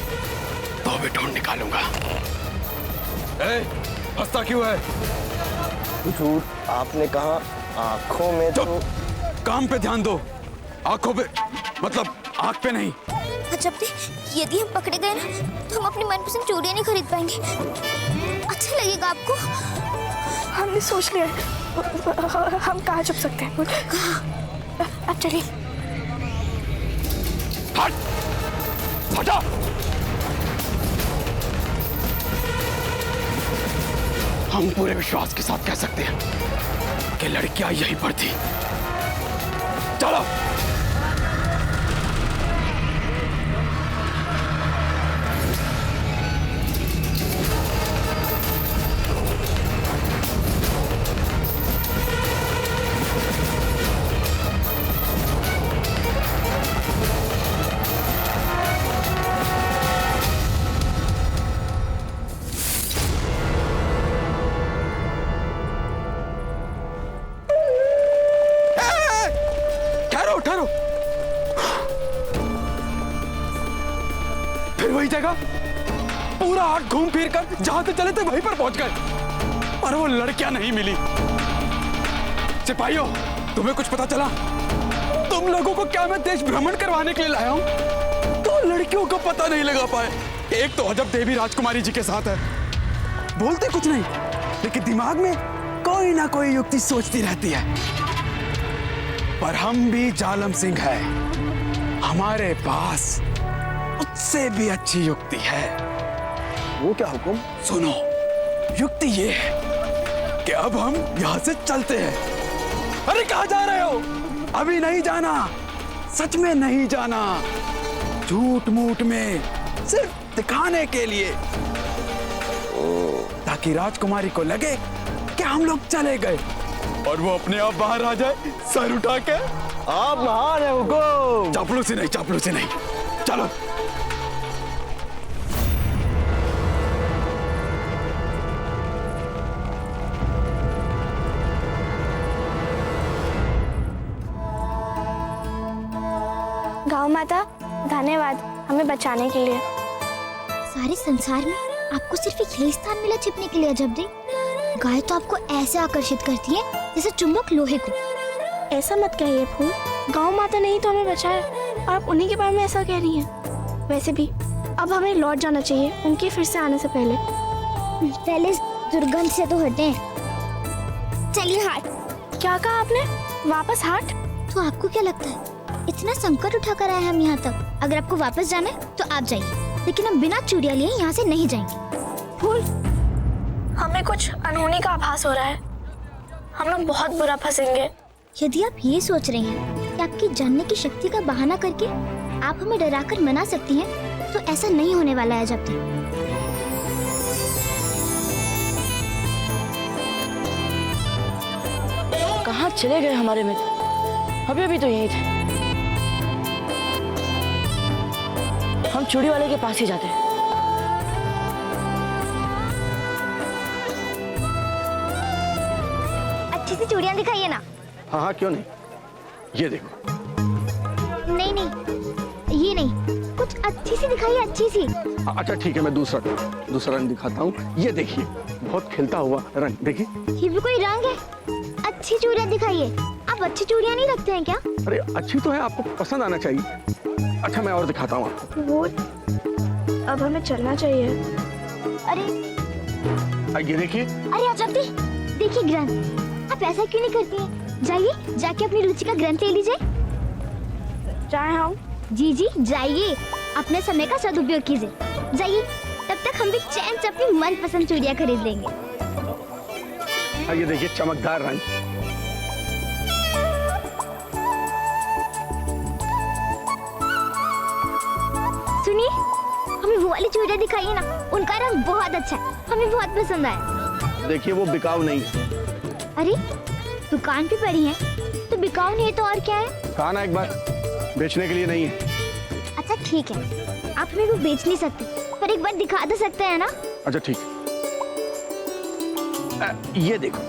तो भी ढूंढ निकालूंगा। हंसता क्यों है? झूठ आपने कहा, आंखों में तो... काम पे ध्यान दो, आंखों पे मतलब आंख पे नहीं। जब यदि हम पकड़े गए ना तो हम अपनी मनपसंद चूड़ियां नहीं खरीद पाएंगे। अच्छा लगेगा आपको? हमने सोच लिया, हम कहाँ छुप सकते हैं? अब चलिए। हटा! हम पूरे विश्वास के साथ कह सकते हैं कि लड़कियां यहीं पर थी। चलो। ठहरो। फिर वही जगह, पूरा हाट घूम फिर कर जहां से चले थे वहीं पर पहुंच गए, पर वो लड़कियां नहीं मिली। सिपाहियों, तुम्हें कुछ पता चला? तुम लोगों को क्या मैं देश भ्रमण करवाने के लिए लाया हूं? तो लड़कियों को पता नहीं लगा पाए। एक तो अजब देवी राजकुमारी जी के साथ है, बोलते कुछ नहीं, लेकिन दिमाग में कोई ना कोई युक्ति सोचती रहती है। पर हम भी जालम सिंह हैं, हमारे पास उससे भी अच्छी युक्ति है। वो क्या हुक्म? सुनो, युक्ति ये है कि अब हम यहाँ से चलते हैं। अरे कहाँ जा रहे हो? अभी नहीं जाना, सच में नहीं जाना, झूठ मूठ में सिर्फ दिखाने के लिए, ताकि राजकुमारी को लगे कि हम लोग चले गए और वो अपने आप बाहर आ जाए सर उठा के। आप महान है हुकुम। चापलूसी नहीं, चलो। गाँव माता, धन्यवाद हमें बचाने के लिए। सारे संसार में आपको सिर्फ एक यही स्थान मिला छिपने के लिए अजब देव। गाय तो आपको ऐसे आकर्षित करती है जैसे चुंबक लोहे को। ऐसा मत कहिए फूल, गाँव माता नहीं तो हमें बचाए और आप उन्हीं के बारे में ऐसा कह रही हैं। वैसे भी अब हमें लौट जाना चाहिए उनके फिर से आने से पहले। पहले इस दुर्गंध से तो हटें। चलिए हाट। क्या कहा आपने? वापस हाट? तो आपको क्या लगता है इतना संकट उठाकर आए हम यहाँ तक? अगर आपको वापस जाना है तो आप जाइए, लेकिन हम बिना चूड़ियां लिए यहाँ से नहीं जाएंगे। फूल, हमें कुछ अनहोनी का आभास हो रहा है, हम लोग बहुत बुरा फंसेंगे। यदि आप ये सोच रहे हैं कि आपकी जानने की शक्ति का बहाना करके आप हमें डराकर मना सकती हैं, तो ऐसा नहीं होने वाला है जब तक। कहाँ चले गए हमारे मित्र? अभी तो यहीं थे। हम चूड़ी वाले के पास ही जाते हैं। अच्छी सी चूड़ियां दिखाइए ना। हाँ, क्यों नहीं। ये देखो। नहीं, ये नहीं, कुछ अच्छी सी दिखाइए, अच्छी सी। अच्छा ठीक है, मैं दूसरा रंग दिखाता हूँ। ये देखिए, बहुत खिलता हुआ रंग, देखिए। ये भी कोई रंग है? अच्छी चूड़ियां दिखाइए। आप अच्छी चूड़ियां नहीं रखते हैं क्या? अरे अच्छी तो है, आपको पसंद आना चाहिए। अच्छा मैं और दिखाता हूँ आपको। वो अब हमें चलना चाहिए। अरे ये देखिए। अरे अजब देखिए ग्रंथ। आप ऐसा क्यों नहीं करती हैं? जाइए, जाके अपनी रुचि का ग्रंथ ले लीजिए। जाए हम? जी जाइए, अपने समय का सदुपयोग कीजिए। जाइए, तब तक हम भी चैन से अपनी मनपसंद चूड़ियां खरीद लेंगे। ये देखिए, चमकदार रंग। सुनिए, हमें वो वाली चूड़ियां दिखाइए ना, उनका रंग बहुत अच्छा है, हमें बहुत पसंद आया। देखिए वो बिकाऊ नहीं है। अरे दुकान पे पड़ी है तो बिकाऊ नहीं है तो और क्या है? कहा ना एक बार, बेचने के लिए नहीं है। अच्छा ठीक है, आप हमें वो बेच नहीं सकते, पर एक बार दिखा तो सकते हैं ना? अच्छा ठीक। ये देखो।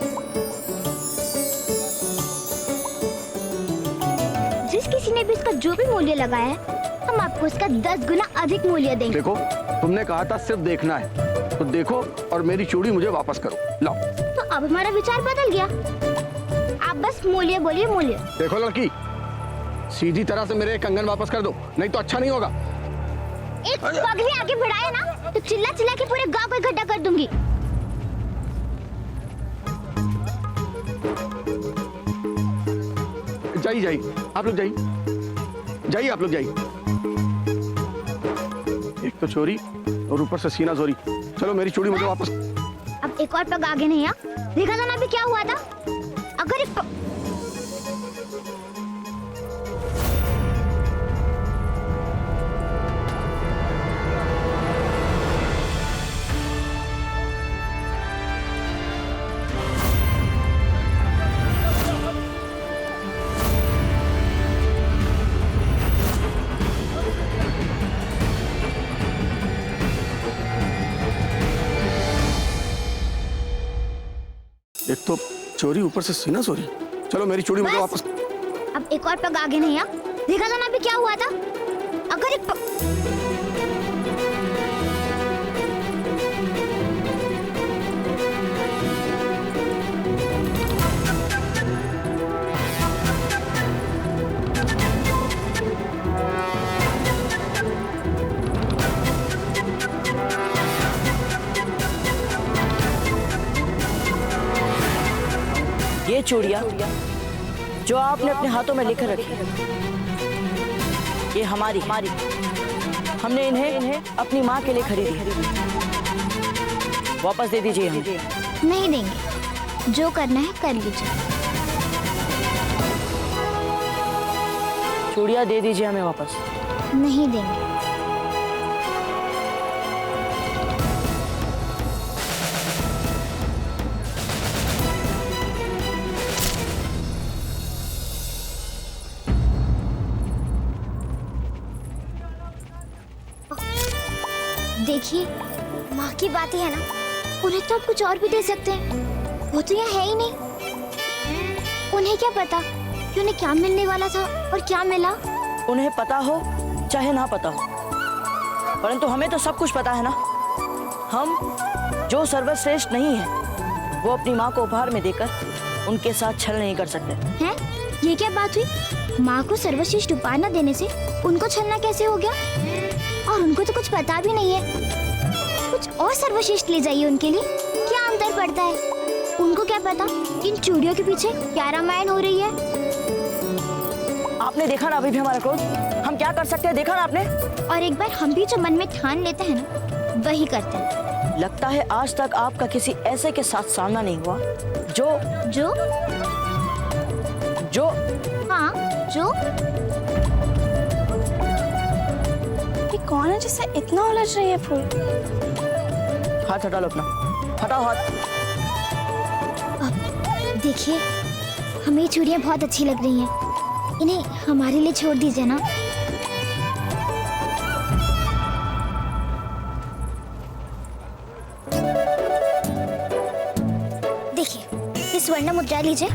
जिस किसी ने भी इसका जो भी मूल्य लगाया है, हम आपको इसका 10 गुना अधिक मूल्य देंगे। देखो, तुमने कहा था सिर्फ देखना है, तो देखो और मेरी चूड़ी मुझे वापस करो। लाओ। तो अब हमारा विचार बदल गया, आप बस मूल्य बोलिए, मूल्य। देखो लड़की, सीधी तरह से मेरे कंगन वापस कर दो, नहीं तो अच्छा नहीं होगा। एक पग भी आगे बढ़ाया ना तो चिल्ला चिल्ला के पूरे गांव को इकट्ठा कर दूंगी। जाइए, आप लोग जाइए, आप लोग जाइए। एक तो चोरी और ऊपर से सीना चोरी। चलो मेरी चूड़ी मुझे वापस। अब एक और पग आगे नहीं आ, देखा था ना अभी क्या हुआ था? अगर एक एक तो चोरी, ऊपर से सीना चोरी। चलो मेरी चूड़ी मुझे वापस। अब एक और पग आगे नहीं आ। देखा था ना अभी क्या हुआ था। अगर एक ये चूड़ियां जो आपने अपने हाथों में लेकर रखी है, ये हमारी हमने इन्हें अपनी माँ के लिए खरीदी है। वापस दे दीजिए हमें। नहीं देंगे, जो करना है कर लीजिए। चूड़ियां दे दीजिए हमें वापस। नहीं देंगे। देखिए, माँ की बातें है ना, उन्हें तो आप कुछ और भी दे सकते हैं। वो तो यहाँ है ही नहीं। उन्हें क्या पता कि उन्हें क्या मिलने वाला था और क्या मिला। उन्हें पता हो चाहे ना पता हो, परंतु हमें तो सब कुछ पता है ना। हम जो सर्वश्रेष्ठ नहीं है, वो अपनी माँ को उपहार में देकर उनके साथ छल नहीं कर सकते हैं। ये क्या बात हुई? माँ को सर्वश्रेष्ठ उपहार न देने से उनको छलना कैसे हो गया? और उनको तो कुछ पता भी नहीं है। कुछ और सर्वश्रेष्ठ ले जाइए उनके लिए। क्या अंतर पड़ता है? उनको क्या पता इन चूड़ियों के पीछे क्या रामायण हो रही है। आपने देखा ना अभी भी हमारा क्रोध। हम क्या कर सकते हैं, देखा ना आपने। और एक बार हम भी जो मन में ठान लेते हैं ना, वही करते हैं। लगता है आज तक आपका किसी ऐसे के साथ सामना नहीं हुआ जो जो जो हाँ जो कौन है जिससे इतना उलझ रही है फूल? हाथ हटा लो अपना, हटाओ हाथ। देखिए, हमें चूड़ियां बहुत अच्छी लग रही हैं। इन्हें हमारे लिए छोड़ दीजिए ना। देखिए, ये स्वर्ण मुद्रा लीजिए।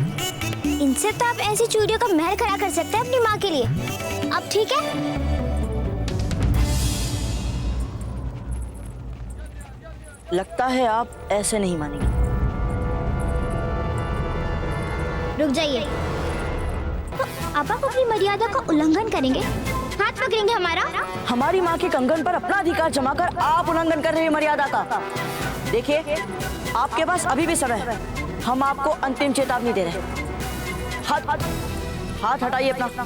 इनसे तो आप ऐसी चूड़ियों का महल खड़ा कर सकते हैं अपनी माँ के लिए। अब ठीक है? लगता है आप ऐसे नहीं मानेंगे। रुक जाइए। तो अब आप अपनी मर्यादा का उल्लंघन करेंगे, हाथ पकड़ेंगे हमारा। हमारी माँ के कंगन पर अपना अधिकार जमाकर आप उल्लंघन कर रहे हैं मर्यादा का। देखिए, आपके पास अभी भी समय है। हम आपको अंतिम चेतावनी दे रहे हैं। हाथ हटाइए अपना।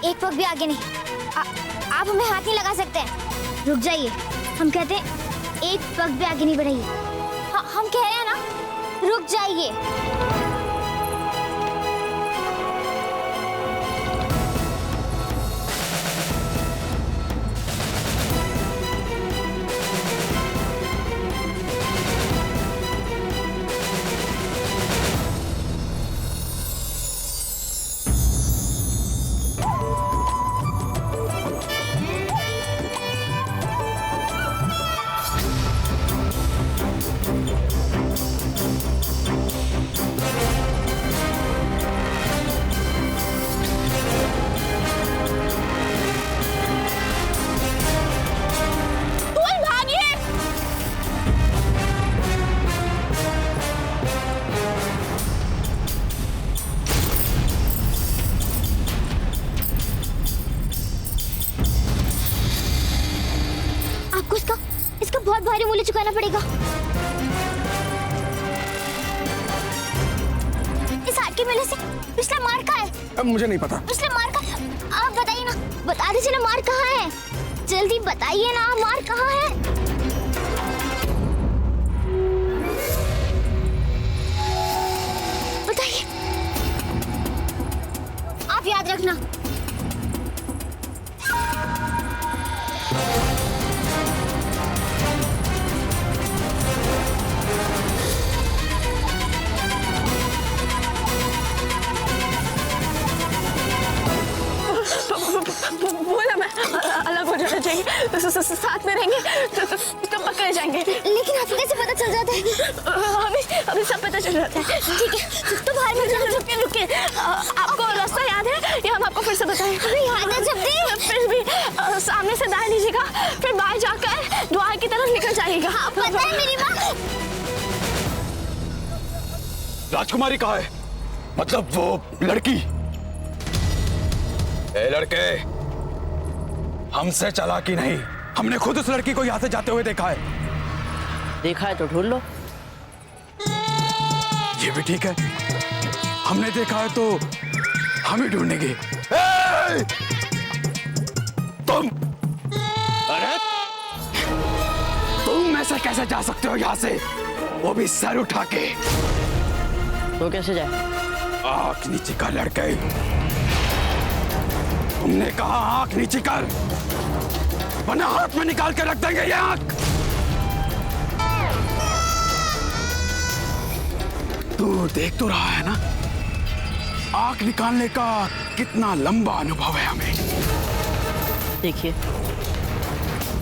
एक पग भी आगे नहीं। आप हमें हाथ नहीं लगा सकते हैं। रुक जाइए। हम कहते हैं एक पग भी आगे नहीं बढ़ाइए। हम कह रहे हैं ना, रुक जाइए। बहुत भारी मूल्य चुकाना पड़ेगा। इस हाट के मेले से पिछला मार्ग कहाँ है? अब मुझे नहीं पता। पिछला मार्ग आप बताइए ना, बता दीजिए ना, मार्ग कहाँ है? जल्दी बताइए ना, अमार कहाँ है? बताइए। आप याद रखना। बोला मैं अलग हो जाना चाहिए, साथ में रहेंगे तो पकड़े जाएंगे। लेकिन आपको कैसे पता चल जाता है? हमें सब पता चल जाता है। ठीक है, तो बाहर में रुकिए रुकिए, आपको रास्ता याद है या हम आपको फिर से बताएं? याद है जब भी। फिर भी सामने से दाएं लीजिएगा, फिर बाएं जाकर द्वार की तरफ निकल जाइएगा। पता है मेरी माँ। राजकुमारी कहाँ है? मतलब वो लड़की? ए लड़के, हमसे चालाकी नहीं, हमने खुद उस लड़की को यहाँ से जाते हुए देखा है। देखा है तो ढूंढ लो। ये भी ठीक है, हमने देखा है तो हम ही ढूंढेंगे। तुम, अरे तुम ऐसे कैसे जा सकते हो यहाँ से, वो भी सर उठा के? तो कैसे जाए? आंख नीचे कर लड़के, तुमने कहा आंख नीचे कर, वरना हाथ में निकाल के रख देंगे ये आंख। तू देख तो रहा है ना, आंख निकालने का कितना लंबा अनुभव है हमें। देखिए,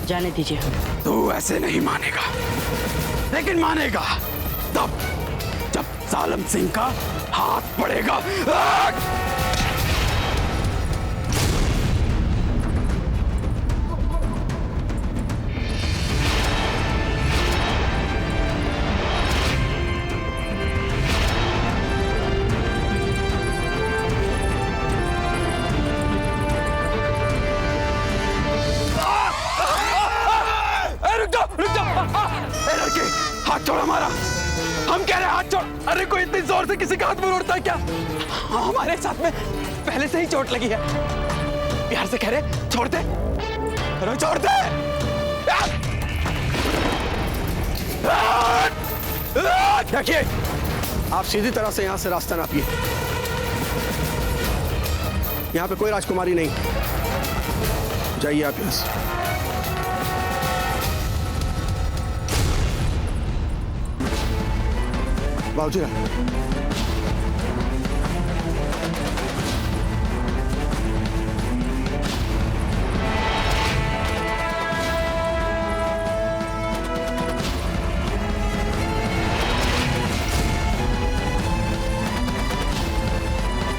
जाने दीजिए हमें। तू ऐसे नहीं मानेगा, लेकिन मानेगा तब जब सालम सिंह का हाथ पड़ेगा। हाथ छोड़ हमारा, हम कह रहे हैं हाथ छोड़। अरे कोई इतनी जोर से किसी का हाथ में उड़ता है क्या? हमारे साथ में पहले से ही चोट लगी है, प्यार से कह रहे छोड़ दे, अरे छोड़ दे। देखिए, आप सीधी तरह से यहाँ से रास्ता नापिए, यहाँ पे कोई राजकुमारी नहीं, जाइए आप यहाँ से। बाबूजी,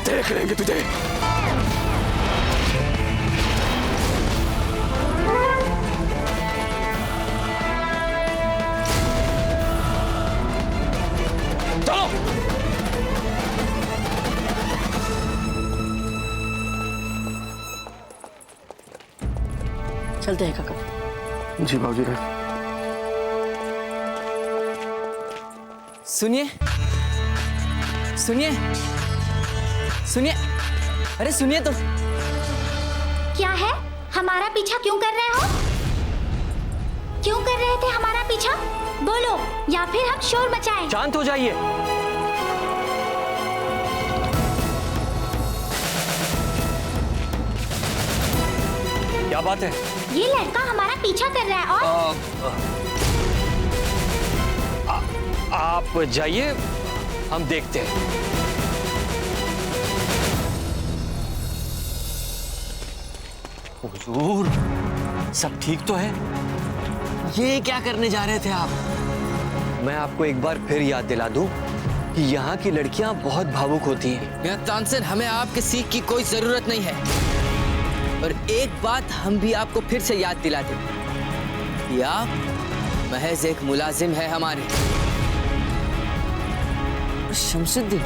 देख लेंगे तुझे। चलते हैं काका। जी बाबूजी। सुनिए सुनिए सुनिए, अरे सुनिए तो। क्या है? हमारा पीछा क्यों कर रहे हो? क्यों कर रहे थे हमारा पीछा? बोलो, या फिर हम शोर मचाएं। शांत हो जाइए। क्या बात है? ये लड़का हमारा पीछा कर रहा है और आप जाइए, हम देखते हैं। हुजूर, सब ठीक तो है? ये क्या करने जा रहे थे आप? मैं आपको एक बार फिर याद दिला दूं कि यहाँ की लड़कियां बहुत भावुक होती हैं। मियां तानसेन, हमें आपके सीख की कोई जरूरत नहीं है। और एक बात हम भी आपको फिर से याद दिला दें कि आप महज एक मुलाजिम है हमारे। शमसुद्दीन,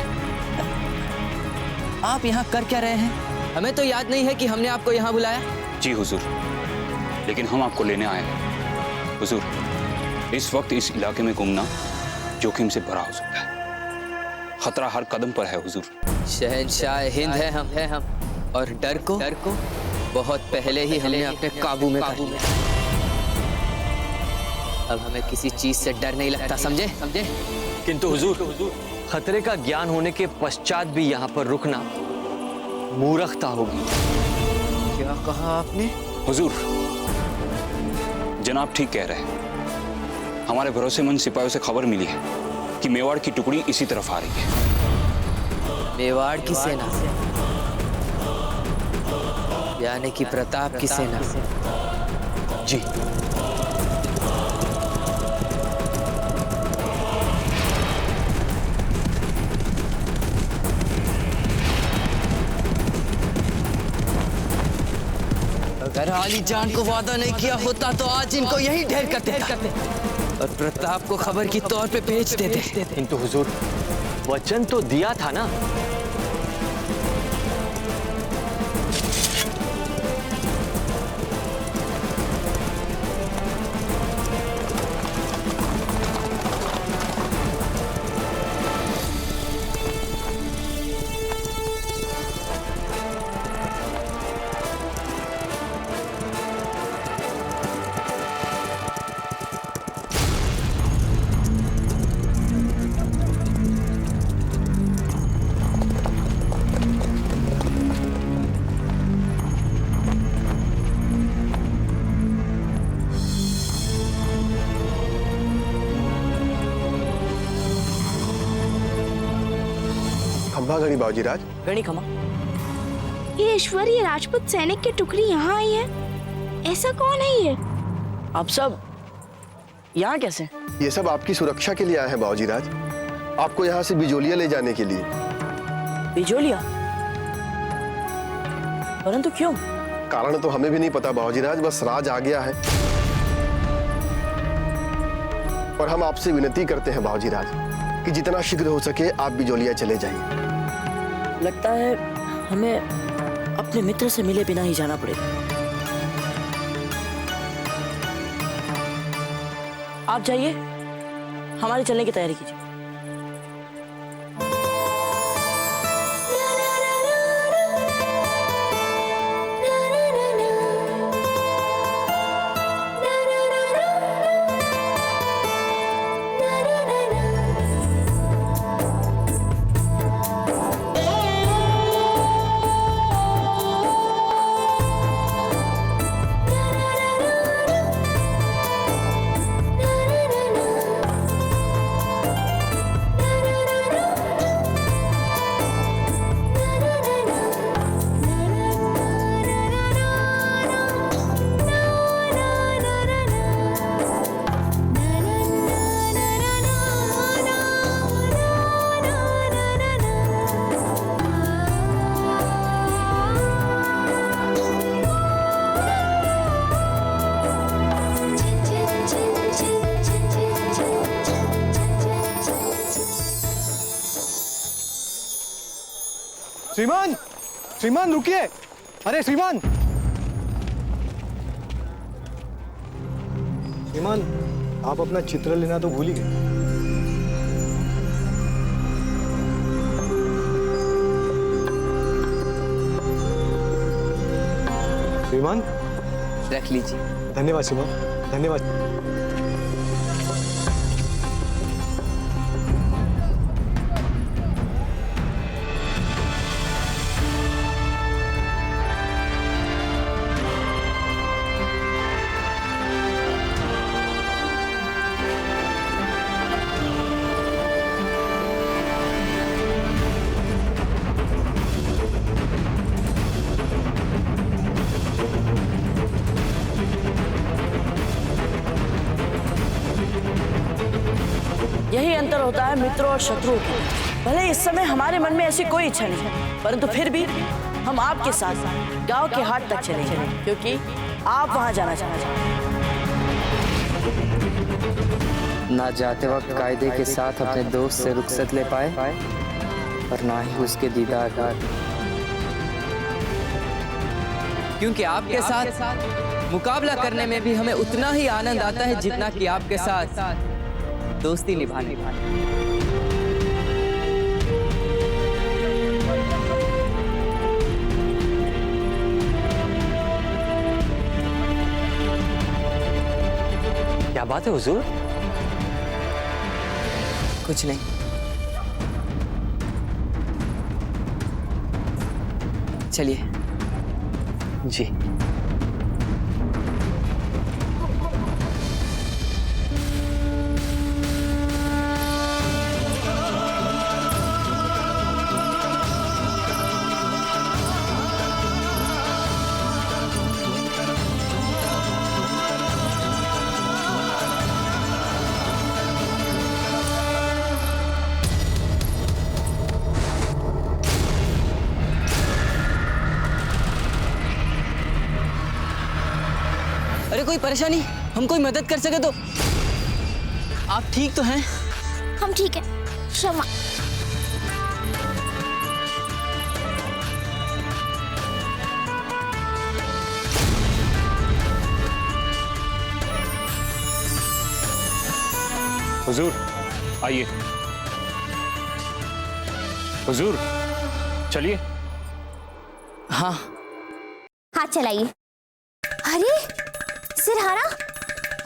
आप यहाँ कर क्या रहे हैं? हमें तो याद नहीं है कि हमने आपको यहाँ बुलाया। जी हुजूर, लेकिन हम आपको लेने आए हैं। हुजूर, इस वक्त इस इलाके में घूमना जोखिम से भरा हो सकता है, खतरा हर कदम पर है हुजूर। शहंशाह हिंद है हम और डर को बहुत पहले ही हमने अपने काबू में कर लिया। अब हमें किसी चीज से डर नहीं लगता, समझे? किंतु हुजूर, खतरे का ज्ञान होने के पश्चात भी यहाँ पर रुकना मूर्खता होगी। क्या कहा आपने? हुजूर, जनाब ठीक कह रहे हैं। हमारे भरोसेमंद सिपाहियों से खबर मिली है कि मेवाड़ की टुकड़ी इसी तरफ आ रही है। मेवाड़ की सेना यानी कि प्रताप की सेना? जी। अगर आली जान को वादा नहीं किया होता तो आज इनको यही ढेर करते और प्रताप को खबर की तौर पे भेज देते। किंतु हुजूर, वचन तो दिया था ना। खंभा गणी बाबूजीराज। गणी खमा। ये ईश्वर, ये राजपूत सैनिक की टुकड़ी यहाँ आई है। ऐसा कौन है ये? आप सब यहाँ कैसे? ये सब आपकी सुरक्षा के लिए आए हैं बाबूजीराज, आपको यहाँ से बिजोलिया ले जाने के लिए। बिजोलिया? परंतु क्यों? कारण तो हमें भी नहीं पता बाबूजीराज, बस राज आ गया है और हम आपसे विनती करते हैं बाबूजीराज कि जितना शीघ्र हो सके आप बिजोलिया चले जाइए। लगता है हमें अपने मित्र से मिले बिना ही जाना पड़ेगा। आप जाइए, हमारे चलने की तैयारी कीजिए। श्रीमान, श्रीमान रुकिए। अरे श्रीमान, श्रीमान आप अपना चित्र लेना तो भूल ही गए। श्रीमान रख लीजिए। धन्यवाद श्रीमान, धन्यवाद। यही अंतर होता है मित्रों और शत्रुओं के। भले इस समय हमारे मन में ऐसी कोई इच्छा नहीं है, परंतु फिर भी हम आपके साथ गांव के हाट तक चलेंगे, क्योंकि आप वहां जाना चाहते हैं। ना जाते वक्त कायदे के साथ अपने दोस्त से रुखसत ले पाए और ना ही उसके दीदार, क्योंकि आपके साथ मुकाबला करने में भी हमें उतना ही आनंद आता है जितना कि आपके साथ दोस्ती निभाने। बात है हुजूर? कुछ नहीं। चलिए। जी। अरे कोई परेशानी, हम कोई मदद कर सके तो? आप ठीक तो हैं? हम ठीक है, क्षमा। हुजूर आइए। हुजूर चलिए। हाँ। हाथ चलाइए। अरे सिरहाना,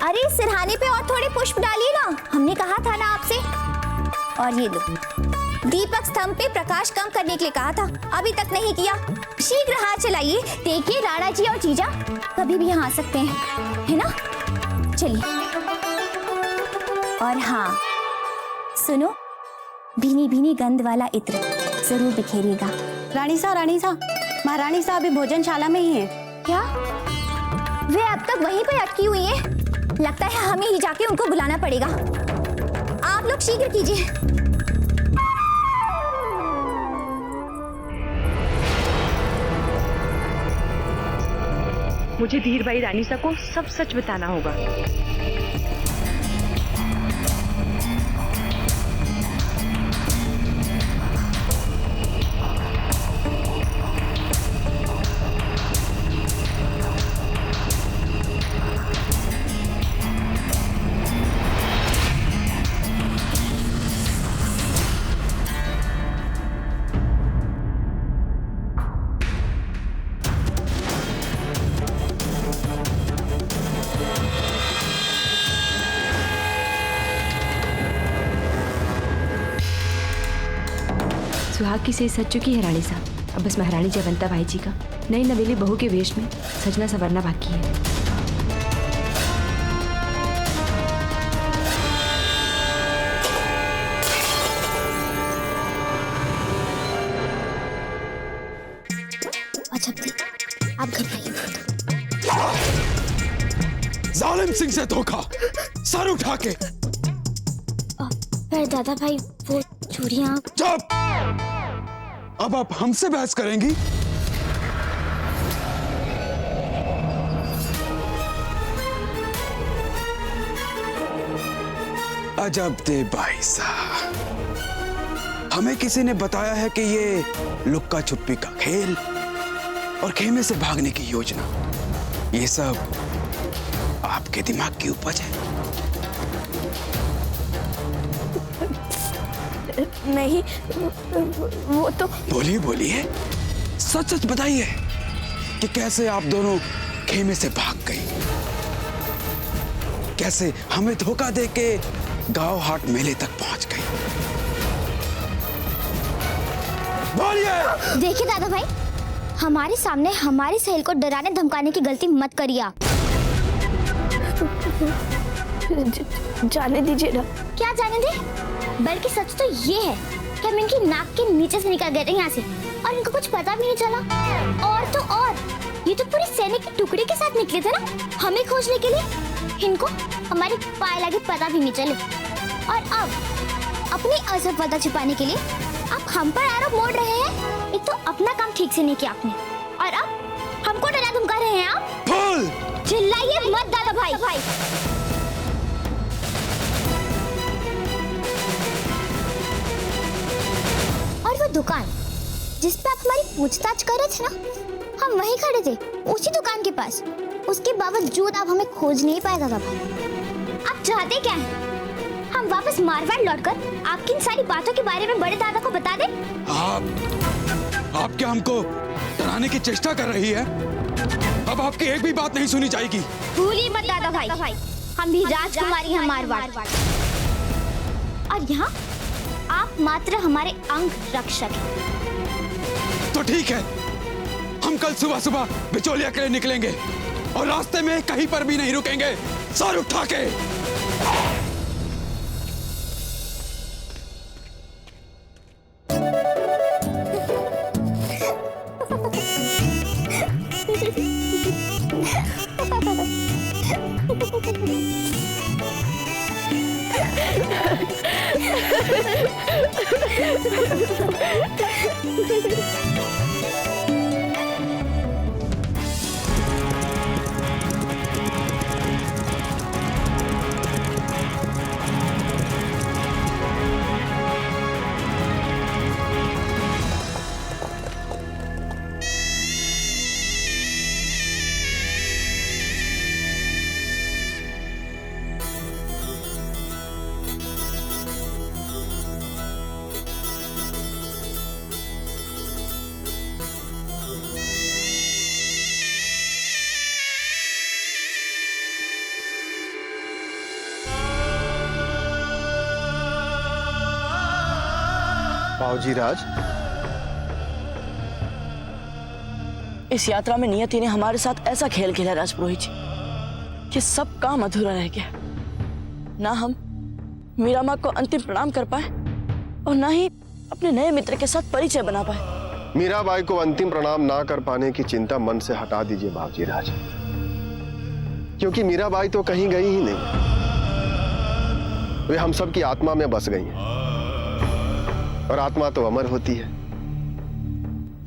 अरे सिरहाने पे और थोड़े पुष्प डालिए ना, हमने कहा था ना आपसे। और ये लो, दीपक स्तंभ पे प्रकाश कम करने के लिए कहा था, अभी तक नहीं किया। शीघ्र हाथ चलाइए। देखिए राणा जी और जीजा कभी भी यहाँ आ सकते हैं, है ना? चलिए। और हाँ सुनो, भीनी भीनी गंध वाला इत्र जरूर बिखेरिएगा। रानी सा, महारानी साहब अभी भोजनशाला में ही है। क्या वे अब तक वहीं पर अटकी हुई है? लगता है हमें ही जाके उनको बुलाना पड़ेगा। आप लोग शीघ्र कीजिए। मुझे धीर भाई रानीसा को सब सच बताना होगा। सुहाग की सही सज चुकी है रानी साहब। अब बस महारानी जयवंता बाई जी का नई नवेली बहू के वेश में सजना संवरना बाकी है। आप घबराइए। जालिम सिंह से धोखा, सर उठा के। पर दादा भाई वो चूड़ियां। चुप! अब आप हमसे बहस करेंगी? अजब दे भाई साहब, हमें किसी ने बताया है कि ये लुक्का छुपी का खेल और खेमे से भागने की योजना, ये सब आपके दिमाग की उपज है। नहीं, वो तो। बोलिए बोलिए, सच सच बताइए कि कैसे आप दोनों खेमे से भाग गई, कैसे हमें धोखा देके गांव हाट मेले तक पहुंच गई। बोलिए। देखिए दादा भाई, हमारे सामने हमारी सहेली को डराने धमकाने की गलती मत करिए आप। जाने दीजिए ना। क्या जाने दे? बल्कि सच तो ये है कि हम इनकी नाक के नीचे से निकल गए थे यहाँ से और इनको कुछ पता भी नहीं चला। और तो और ये तो पूरे सैनिक के टुकड़े के साथ निकले थे ना हमें खोजने के लिए। इनको हमारे पाए लगे पता भी नहीं चले। और अब अपनी असफलता छिपाने के लिए आप हम पर आरोप मोड़ रहे हैं। एक तो अपना काम ठीक से नहीं किया आपने और अब हमको डरा धमका रहे हैं आप। चिल्लाइए मत दादा भाई। और वो दुकान जिस पे आप हमारी पूछताछ कर रहे थे ना, हम वहीं खड़े थे उसी दुकान के पास। उसके बावजूद आप हमें खोज नहीं पाए दादा भाई। आप चाहते क्या हैं? हम वापस मारवाड़ लौटकर आपकी इन सारी बातों के बारे में बड़े दादा को बता दें? आप क्या हमको डराने की चेष्टा कर रही है? अब आपकी एक भी बात नहीं सुनी जाएगी। भूलिए मत दादा भाई, हम भी राजकुमारी हैं मारवाड़। और यहाँ आप मात्र हमारे अंग रक्षक हैं। तो ठीक है, हम कल सुबह सुबह बिचौलिया के लिए निकलेंगे और रास्ते में कहीं पर भी नहीं रुकेंगे, सर उठा के। बाबूजी राज, इस यात्रा में नियति ने हमारे साथ ऐसा खेल खेला राजपुरोहित जी कि सब काम अधूरा रह गया। ना हम मीरा माँ को अंतिम प्रणाम कर पाए और ना ही अपने नए मित्र के साथ परिचय बना पाए। मीराबाई को अंतिम प्रणाम ना कर पाने की चिंता मन से हटा दीजिए बाबूजी राज, क्योंकि मीराबाई तो कहीं गई ही नहीं, वे हम सब की आत्मा में बस गई हैं और आत्मा तो अमर होती है,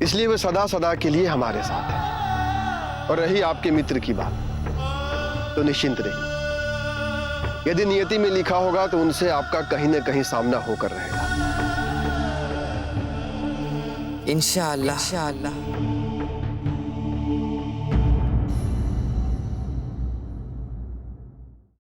इसलिए वे सदा सदा के लिए हमारे साथ है। और रही आपके मित्र की बात, तो निश्चिंत रहिए, यदि नियति में लिखा होगा तो उनसे आपका कहीं न कहीं सामना होकर रहेगा। इंशाअल्लाह।